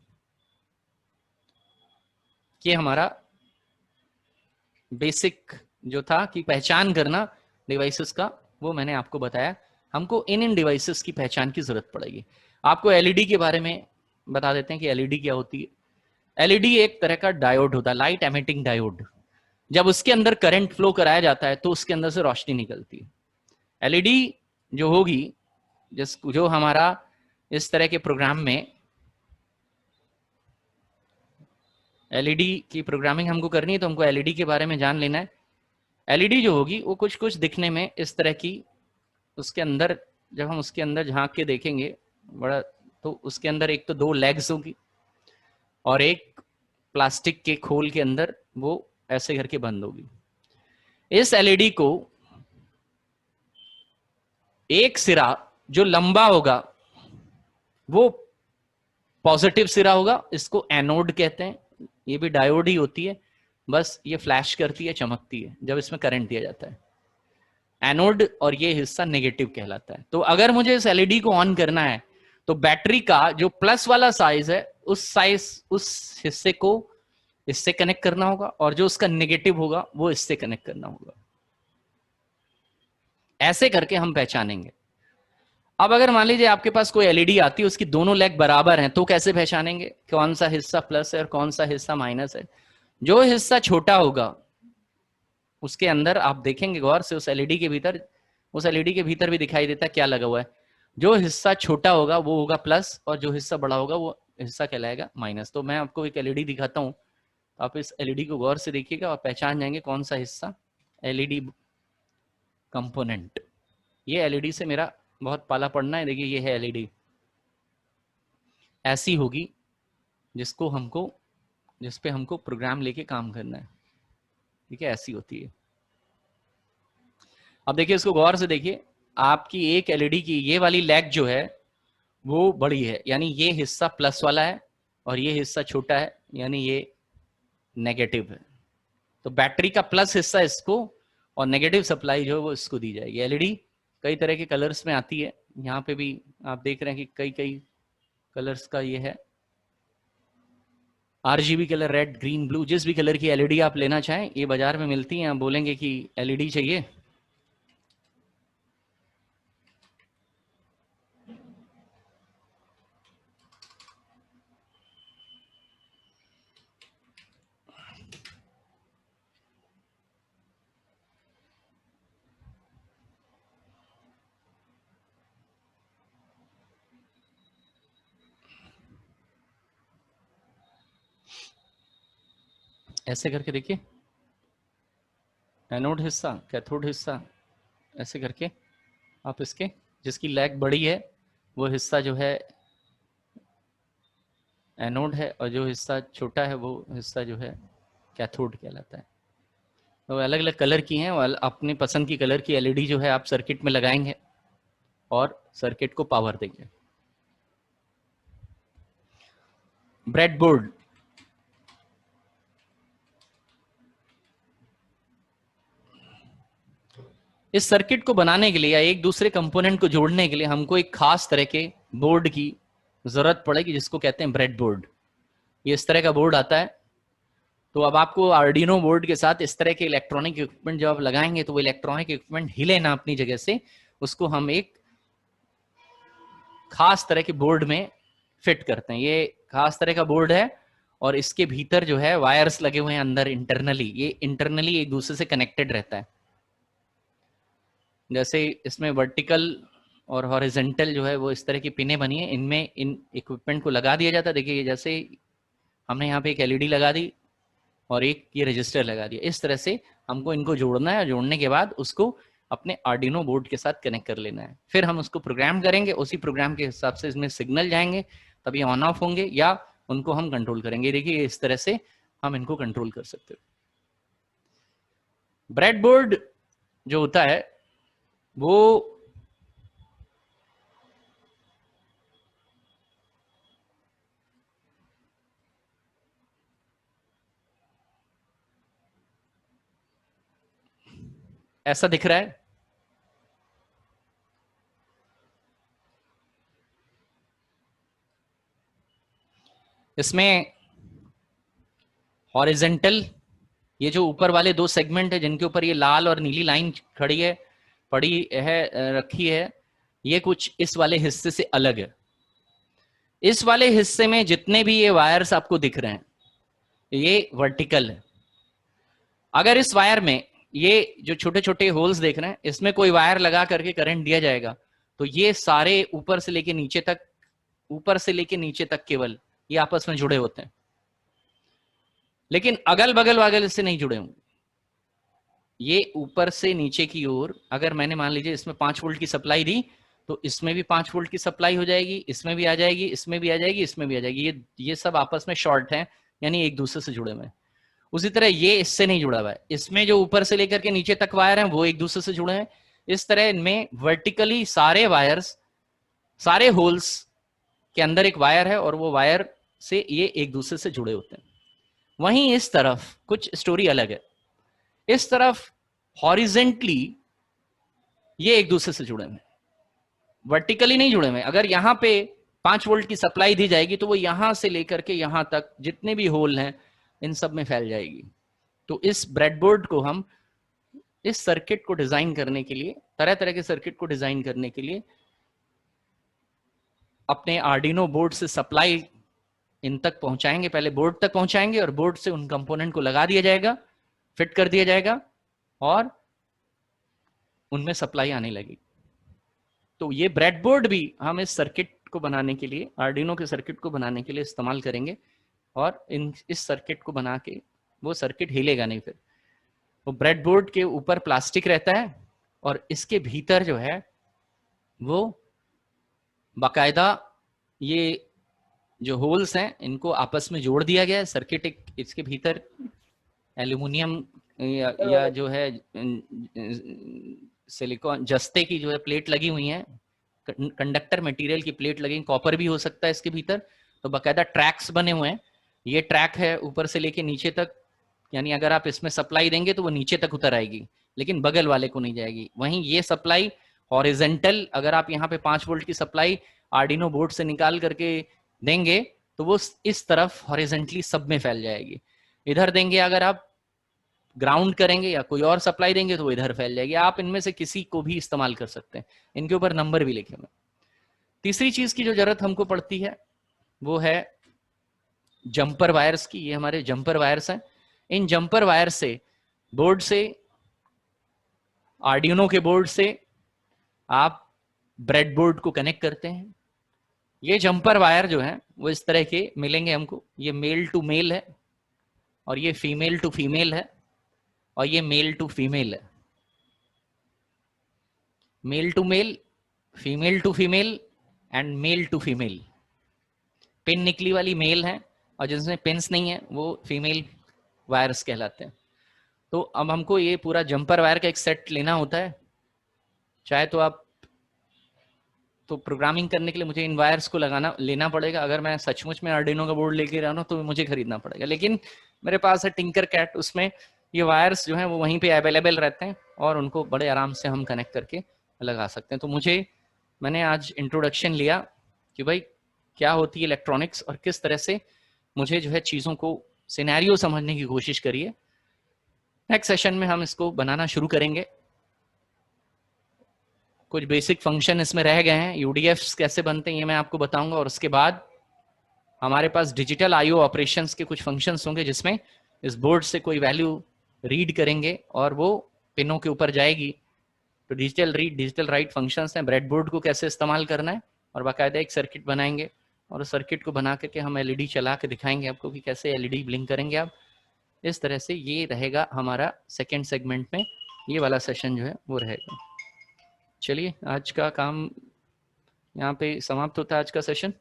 ये हमारा बेसिक जो था कि पहचान करना डिवाइसेस का, वो मैंने आपको बताया। हमको इन डिवाइसेस की पहचान की जरूरत पड़ेगी। आपको एलईडी के बारे में बता देते हैं कि एलईडी क्या होती है। एलईडी एक तरह का डायोड होता है, लाइट एमिटिंग डायोड। जब उसके अंदर करंट फ्लो कराया जाता है तो उसके अंदर से रोशनी निकलती है। एलईडी जो होगी, जो हमारा इस तरह के प्रोग्राम में एलईडी की प्रोग्रामिंग हमको करनी है तो हमको एलईडी के बारे में जान लेना है। एलईडी जो होगी वो कुछ कुछ दिखने में इस तरह की, उसके अंदर जब हम उसके अंदर झांक के देखेंगे बड़ा, तो उसके अंदर एक तो 2 लेग्स होगी और एक प्लास्टिक के खोल के अंदर वो ऐसे करके बंद होगी। इस एलईडी को एक सिरा जो लंबा होगा वो पॉजिटिव सिरा होगा, इसको एनोड कहते हैं। ये भी डायोड ही होती है, बस ये फ्लैश करती है, चमकती है जब इसमें करंट दिया जाता है। एनोड और ये हिस्सा नेगेटिव कहलाता है। तो अगर मुझे इस एलईडी को ऑन करना है तो बैटरी का जो प्लस वाला साइज है उस हिस्से को इससे कनेक्ट करना होगा और जो उसका नेगेटिव होगा वो इससे कनेक्ट करना होगा। ऐसे करके हम पहचानेंगे। अब अगर मान लीजिए आपके पास कोई एलईडी आती है, उसकी दोनों लेग बराबर हैं, तो कैसे पहचानेंगे कौन सा हिस्सा प्लस है और कौन सा हिस्सा माइनस है? जो हिस्सा छोटा होगा उसके अंदर आप देखेंगे गौर से, उस एलईडी के भीतर, उस एलईडी के भीतर भी दिखाई देता है क्या लगा हुआ है। जो हिस्सा छोटा होगा वो होगा प्लस और जो हिस्सा बड़ा होगा वो हिस्सा कहलाएगा माइनस। तो मैं आपको एक एलईडी दिखाता हूं, आप इस एलईडी को गौर से देखिएगा और पहचान जाएंगे कौन सा हिस्सा एलईडी कंपोनेंट। ये एलईडी से मेरा बहुत पाला पड़ना है। देखिए ये है एलईडी, ऐसी होगी जिस पे हमको प्रोग्राम लेके काम करना है। ठीक है, ऐसी होती है। अब देखिए इसको गौर से देखिए, आपकी एक एलईडी की ये वाली लैग जो है वो बड़ी है, यानी ये हिस्सा प्लस वाला है और ये हिस्सा छोटा है, यानी ये नेगेटिव है। तो बैटरी का प्लस हिस्सा इसको और नेगेटिव सप्लाई जो है वो इसको दी जाएगी। एलईडी कई तरह के कलर्स में आती है, यहाँ पे भी आप देख रहे हैं कि कई कई कलर्स का ये है। RGB colour, red, green, blue, जिस भी कलर की एलईडी आप लेना चाहें ये बाजार में मिलती हैं। आप बोलेंगे कि एलईडी चाहिए, ऐसे करके देखिए, एनोड हिस्सा, कैथोड हिस्सा, ऐसे करके आप इसके, जिसकी लैग बड़ी है वो हिस्सा जो है एनोड है और जो हिस्सा छोटा है वो हिस्सा जो है कैथोड कहलाता है। तो अलग अलग कलर की हैं और अपनी पसंद की कलर की एलईडी जो है आप सर्किट में लगाएंगे और सर्किट को पावर देंगे। ब्रेडबोर्ड, इस सर्किट को बनाने के लिए या एक दूसरे कंपोनेंट को जोड़ने के लिए हमको एक खास तरह के बोर्ड की जरूरत पड़ेगी जिसको कहते हैं ब्रेडबोर्ड। ये इस तरह का बोर्ड आता है। तो अब आपको आर्डिनो बोर्ड के साथ इस तरह के इलेक्ट्रॉनिक इक्विपमेंट जब आप लगाएंगे तो वो इलेक्ट्रॉनिक इक्विपमेंट हिले ना अपनी जगह से, उसको हम एक खास तरह के बोर्ड में फिट करते हैं। ये खास तरह का बोर्ड है और इसके भीतर जो है वायर्स लगे हुए हैं अंदर इंटरनली, ये इंटरनली एक दूसरे से कनेक्टेड रहता है। जैसे इसमें वर्टिकल और हॉरिजेंटल जो है वो इस तरह की पिनें बनी है, इनमें इन इक्विपमेंट को लगा दिया जाता है। देखिए जैसे हमने यहाँ पे एक एलईडी लगा दी और एक ये रजिस्टर लगा दिया, इस तरह से हमको इनको जोड़ना है। जोड़ने के बाद उसको अपने आर्डिनो बोर्ड के साथ कनेक्ट कर लेना है। फिर हम उसको प्रोग्राम करेंगे, उसी प्रोग्राम के हिसाब से इसमें सिग्नल जाएंगे, तब ये ऑन ऑफ होंगे या उनको हम कंट्रोल करेंगे। देखिए इस तरह से हम इनको कंट्रोल कर सकते हैं। ब्रेडबोर्ड जो होता है वो ऐसा दिख रहा है। इसमें हॉरिजेंटल, ये जो ऊपर वाले दो सेगमेंट है जिनके ऊपर ये लाल और नीली लाइन खड़ी है, पड़ी है, रखी है, ये कुछ इस वाले हिस्से से अलग है। इस वाले हिस्से में जितने भी ये वायर्स आपको दिख रहे हैं ये वर्टिकल है। अगर इस वायर में ये जो छोटे छोटे होल्स देख रहे हैं इसमें कोई वायर लगा करके करंट दिया जाएगा तो ये सारे ऊपर से लेके नीचे तक, ऊपर से लेके नीचे तक केवल ये आपस में जुड़े होते हैं, लेकिन अगल बगल वागल से नहीं जुड़े होंगे। ये ऊपर से नीचे की ओर, अगर मैंने मान लीजिए इसमें 5 वोल्ट की सप्लाई दी तो इसमें भी 5 वोल्ट की सप्लाई हो जाएगी, इसमें भी आ जाएगी, इसमें भी आ जाएगी, इसमें भी आ जाएगी। ये सब आपस में शॉर्ट हैं, यानी एक दूसरे से जुड़े हुए हैं। उसी तरह ये इससे नहीं जुड़ा हुआ है, इसमें जो ऊपर से लेकर के नीचे तक वायर हैं वो एक दूसरे से जुड़े हैं। इस तरह इनमें वर्टिकली सारे वायर्स, सारे होल्स के अंदर एक वायर है और वो वायर से ये एक दूसरे से जुड़े होते हैं। वहीं इस तरफ कुछ स्टोरी अलग है। इस तरफ हॉरिजेंटली ये एक दूसरे से जुड़े हुए हैं, वर्टिकली नहीं जुड़े हुए। अगर यहाँ पे 5 वोल्ट की सप्लाई दी जाएगी तो वो यहां से लेकर के यहां तक जितने भी होल हैं इन सब में फैल जाएगी। तो इस ब्रेडबोर्ड को हम इस सर्किट को डिजाइन करने के लिए, तरह तरह के सर्किट को डिजाइन करने के लिए अपने आर्डिनो बोर्ड से सप्लाई इन तक पहुंचाएंगे। पहले बोर्ड तक पहुंचाएंगे और बोर्ड से उन कंपोनेंट को लगा दिया जाएगा, फिट कर दिया जाएगा और उनमें सप्लाई आने लगी। तो ये ब्रेडबोर्ड भी हम इस सर्किट को बनाने के लिए, आर्डिनो के सर्किट को बनाने के लिए इस्तेमाल करेंगे और इस सर्किट को बना के वो सर्किट हिलेगा नहीं। फिर वो ब्रेडबोर्ड के ऊपर प्लास्टिक रहता है और इसके भीतर जो है वो बाकायदा ये जो होल्स हैं इनको आपस में जोड़ दिया गया है। सर्किट एक इसके भीतर एल्यूमिनियम या जो है सिलिकॉन जस्ते की जो है प्लेट लगी हुई है, कंडक्टर मटेरियल की प्लेट लगी, कॉपर भी हो सकता है इसके भीतर। तो बाकायदा ट्रैक्स बने हुए हैं। ये ट्रैक है ऊपर से लेके नीचे तक, यानी अगर आप इसमें सप्लाई देंगे तो वो नीचे तक उतर आएगी, लेकिन बगल वाले को नहीं जाएगी। वहीं ये सप्लाई हॉरिजेंटल, अगर आप यहाँ पे 5 वोल्ट की सप्लाई आर्डिनो बोर्ड से निकाल करके देंगे तो वो इस तरफ हॉरिजेंटली सब में फैल जाएगी। इधर देंगे अगर आप ग्राउंड करेंगे या कोई और सप्लाई देंगे तो वो इधर फैल जाएगी। आप इनमें से किसी को भी इस्तेमाल कर सकते हैं, इनके ऊपर नंबर भी लिखे हुए। तीसरी चीज की जो जरूरत हमको पड़ती है वो है जंपर वायर्स की। ये हमारे जंपर वायर्स हैं। इन जंपर वायर से बोर्ड से, आर्डिनो के बोर्ड से आप ब्रेडबोर्ड को कनेक्ट करते हैं। ये जंपर वायर जो है वो इस तरह के मिलेंगे हमको। ये मेल टू मेल है और ये फीमेल टू फीमेल है और ये मेल टू फीमेल है। Male to male, female to female and male to female. Pin निकली वाली मेल है और जिसमें पिन्स नहीं है वो फीमेल वायर्स कहलाते हैं। तो अब हमको ये पूरा जंपर वायर का एक सेट लेना होता है। चाहे तो आप, तो प्रोग्रामिंग करने के लिए मुझे इन वायर्स को लेना पड़ेगा। अगर मैं सचमुच में आर्डिनो का बोर्ड लेके रहा हूँ तो मुझे खरीदना पड़ेगा, लेकिन मेरे पास है टिंकर कैट, उसमें ये वायर्स जो हैं वो वहीं पे अवेलेबल रहते हैं और उनको बड़े आराम से हम कनेक्ट करके लगा सकते हैं। तो मैंने आज इंट्रोडक्शन लिया कि भाई क्या होती है इलेक्ट्रॉनिक्स और किस तरह से मुझे जो है चीज़ों को सिनेरियो समझने की कोशिश करिए। नेक्स्ट सेशन में हम इसको बनाना शुरू करेंगे। कुछ बेसिक फंक्शन इसमें रह गए हैं, यूडीएफ्स कैसे बनते हैं ये मैं आपको बताऊंगा, और उसके बाद हमारे पास डिजिटल आईओ ऑपरेशंस के कुछ फंक्शंस होंगे जिसमें इस बोर्ड से कोई वैल्यू रीड करेंगे और वो पिनों के ऊपर जाएगी। तो digital read, digital right functions हैं। ब्रेडबोर्ड को कैसे इस्तेमाल करना है और बाकायदा एक सर्किट बनाएंगे और उस सर्किट को बना करके हम एलईडी चला के दिखाएंगे आपको कि कैसे एलईडी ब्लिंक करेंगे आप। इस तरह से ये रहेगा हमारा सेकेंड सेगमेंट में, ये वाला सेशन जो है वो रहेगा। चलिए आज का काम यहाँ पे समाप्त होता है, आज का सेशन।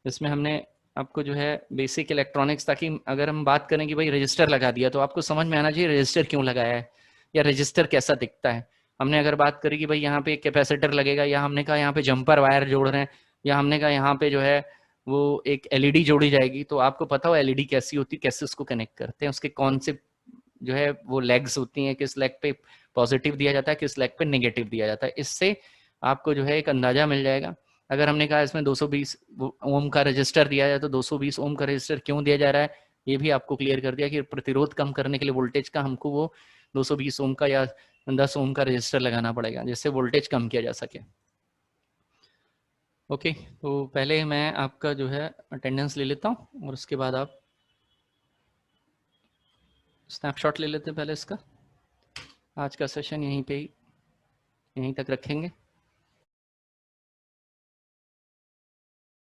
इसमें हमने आपको जो है बेसिक इलेक्ट्रॉनिक्स, ताकि अगर हम बात करें कि भाई रजिस्टर लगा दिया तो आपको समझ में आना चाहिए रजिस्टर क्यों लगाया है या रजिस्टर कैसा दिखता है। हमने अगर बात करी कि भाई यहाँ पे कैपेसिटर लगेगा, या हमने कहा यहाँ पे जंपर वायर जोड़ रहे हैं, या हमने कहा यहाँ पे जो है वो एक एलईडी जोड़ी जाएगी, तो आपको पता हो एलईडी कैसी होती है, कैसे उसको कनेक्ट करते हैं, उसके कौन से जो है वो लेग्स होती हैं, किस लेग पे पॉजिटिव दिया जाता है, किस लेग पे नेगेटिव दिया जाता है। इससे आपको जो है एक अंदाजा मिल जाएगा। अगर हमने कहा इसमें 220 ओम का रजिस्टर दिया जाए तो 220 ओम का रजिस्टर क्यों दिया जा रहा है, ये भी आपको क्लियर कर दिया कि प्रतिरोध कम करने के लिए वोल्टेज का हमको वो 220 ओम का या 10 ओम का रजिस्टर लगाना पड़ेगा जिससे वोल्टेज कम किया जा सके। ओके, तो पहले मैं आपका जो है अटेंडेंस ले लेता हूँ और उसके बाद आप स्नैपशॉट ले लेते हैं पहले इसका। आज का सेशन यहीं तक रखेंगे।